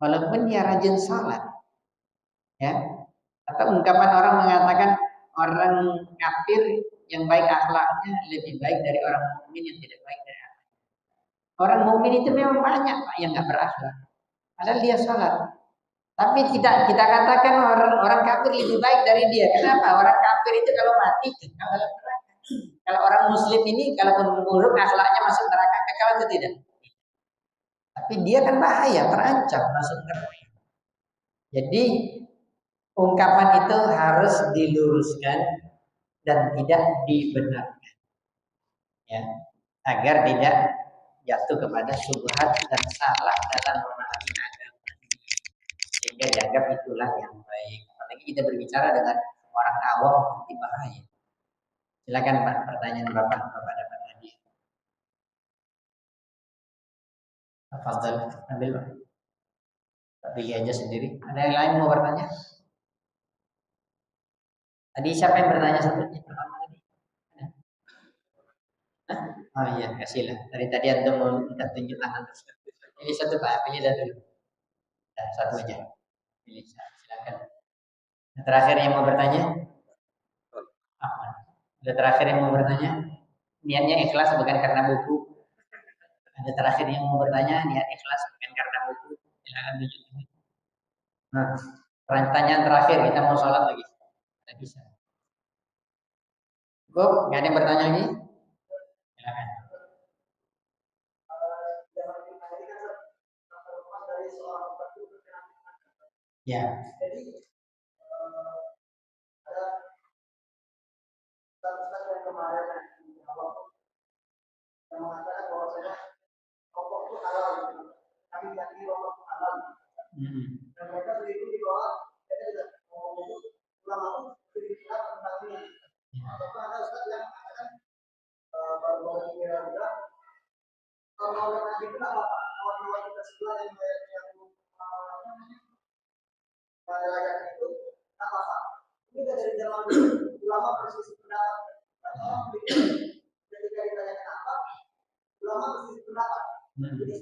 Walaupun dia rajin salat, ya. Atau ungkapan orang mengatakan orang kafir yang baik akhlaknya lebih baik dari orang mukmin yang tidak baik dari akhlak. Orang mukmin itu memang banyak Pak yang nggak berakhlak, padahal dia salat. Tapi tidak kita katakan orang kafir lebih baik dari dia. Kenapa? Orang kafir itu kalau mati kekal dalam neraka. Kalau orang muslim ini kalaupun buruk akhlaknya masuk neraka kekal atau tidak? Tapi dia kan bahaya, terancam masuk neraka. Jadi ungkapan itu harus diluruskan dan tidak dibenarkan, ya, agar tidak jatuh kepada syubhat dan salah dalam memahami agama sehingga dianggap itulah yang baik. Apalagi kita berbicara dengan orang awam nanti bahaya. Silakan Pak, pertanyaan Bapak dapat tadi. Tafadhol, ambil Pak. Tak pilih aja sendiri. Ada yang lain mau bertanya? Tadi siapa yang bertanya satu? Pertama tadi. Oh iya, kasihlah. Tadi antum mau minta tunjuk tangan terus. Ini satu Pak, pilih dulu. Nah, satu aja. Pilih, silakan. Yang terakhir yang mau bertanya? Ahmad. Ada terakhir yang mau bertanya? Niatnya ikhlas bukan karena buku. Ada terakhir yang mau bertanya, niat ikhlas bukan karena buku. Silakan tunjuk. Nah, pertanyaan terakhir kita mau sholat lagi. Tidak bisa. Cukup? Nggak ada yang bertanya lagi? Silakan. Ya. Jadi ada status yang kemarin yang mengatakan bahwasanya rokok itu halal, tapi janji rokok itu halal. Dan mereka begitu di bawah, kita tidak mau ulama berbicara tentang ini. Ataupun ada ustaz yang mengatakan baru-baru ini juga kalau nanti itu apa? Kawan-kawan kita sebelah yang layak itu apa? Ini dari zaman ulama bersisi pendapat. Ketika ditanya apa, ulama bersisi pendapat. Jadi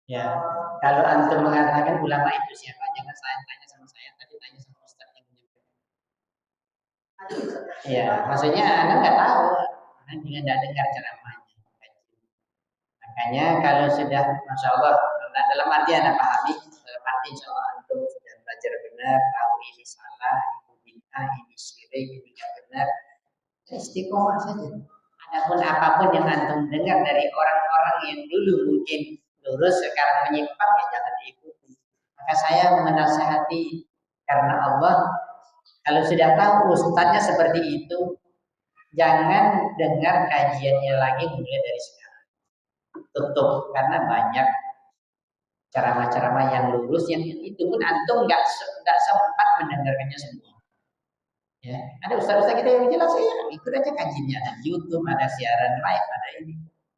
Ya, kalau antum mengatakan ulama itu siapa, jangan saya tanya sama saya, tapi tanya sama ustaz yang menyampaikan. Iya, maksudnya anda nggak tahu, anda juga nggak dengar ceramahnya. Makanya kalau sudah, masya Allah, dalam arti anda pahami, dalam arti insya Allah antum sudah belajar benar, tahu ini salah, ini bid'ah, ini syirik, ini tidak benar, istiqomah saja. Adapun apapun yang antum dengar dari orang-orang yang dulu mungkin lurus sekarang menyimpang, ya jangan diikuti. Maka saya menasihati karena Allah, kalau sudah tahu ustadznya seperti itu, jangan dengar kajiannya lagi mulai dari sekarang. Tutup, karena banyak ceramah-ceramah yang lurus yang itu pun antum nggak sempat mendengarkannya semua. Ya, ada ustaz-ustaz kita yang jelas ya, ikut aja kajiannya, ada di YouTube, ada siaran live, ada ini.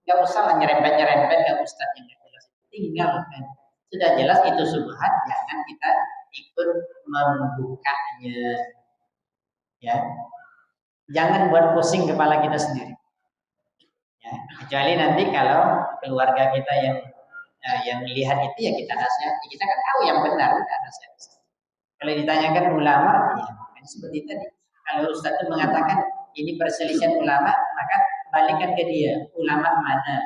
Nggak usah lah nyerempet-nyerempet ke ustaz yang nggak jelas. Tinggalkan. Sudah jelas itu subhat, jangan kita ikut membukanya. Ya, jangan buat pusing kepala kita sendiri. Ya, kecuali nanti kalau keluarga kita yang lihat itu ya kita nasihati, kita kan tahu yang benar, udah nasihati. Kalau ditanyakan ulama, ya kan seperti tadi. Kalau Ustaz itu mengatakan ini perselisihan ulama, maka balikan ke dia, ulama mana?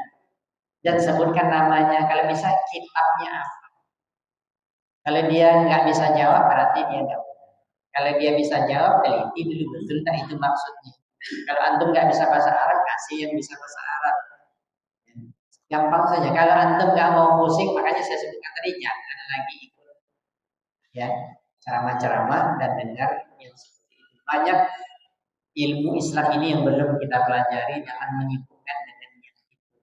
Dan sebutkan namanya, kalau bisa kitabnya apa. Kalau dia nggak bisa jawab, berarti dia nggak. Kalau dia bisa jawab, teliti dulu betul tak itu maksudnya. Kalau antum nggak bisa bahasa Arab, kasih yang bisa bahasa Arab. Gampang saja. Kalau antum nggak mau pusing, makanya saya sebutkan tadi jangan lagi ikut ya ceramah-ceramah dan dengar yang seperti itu. Banyak ilmu Islam ini yang belum kita pelajari, jangan menyibukkan dengan yang itu.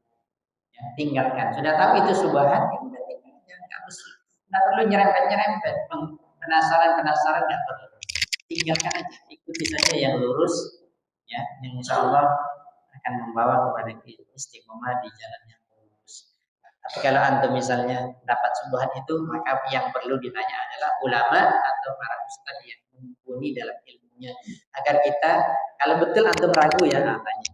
Ya, tinggalkan. Sudah tahu itu subhat, ya udah tinggalkan. Nggak perlu nyerempet-nyerempet. Penasaran-penasaran nggak perlu. Tinggalkan aja. Ikuti saja yang lurus, ya, yang insya Allah akan membawa kepada istiqomah di jalan yang lurus. Tapi kalau antum misalnya dapat subhat itu, maka yang perlu ditanya adalah ulama atau para ustadz yang mumpuni dalam ilmunya. Agar kita, kalau betul antum ragu ya, tanya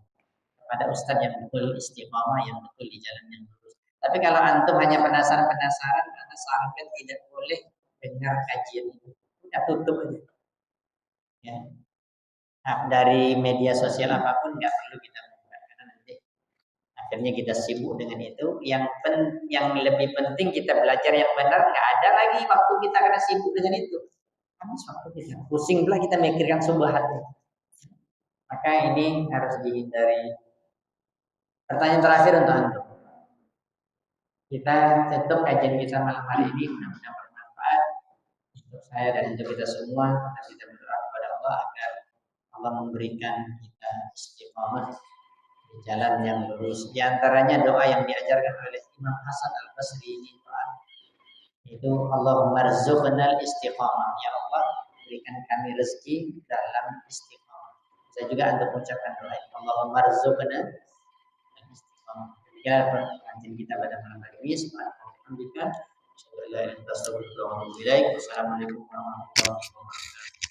kepada ustadz yang betul istiqomah, yang betul di jalan yang lurus. Tapi kalau antum hanya penasaran-penasaran, karena sarankan tidak boleh dengar kajian itu. Udah tutup aja. Ya. Nah, dari media sosial apapun nggak perlu kita buka karena nanti akhirnya kita sibuk dengan itu. Yang lebih penting kita belajar yang benar, nggak ada lagi waktu kita karena sibuk dengan itu. Habis waktu kita pusing pula kita mikirkan subhat. Maka ini harus dihindari. Pertanyaan terakhir untuk antum. Kita tutup kajian kita malam hari ini, mudah-mudahan bermanfaat untuk saya dan untuk kita semua. Kita berdoa kepada Allah agar Allah memberikan kita istiqomah di jalan yang lurus. Di antaranya doa yang diajarkan oleh Imam Hasan Al Basri ini, itu Allahumma rzuqnal istiqomah. Ya Allah, berikan kami rezeki dalam istiqomah. Saya juga untuk mengucapkan doa ini. Allahumma rzuqnal istiqomah. Ya, pengajian kita pada malam hari ini. Subhanallah. Assalamualaikum warahmatullahi wabarakatuh.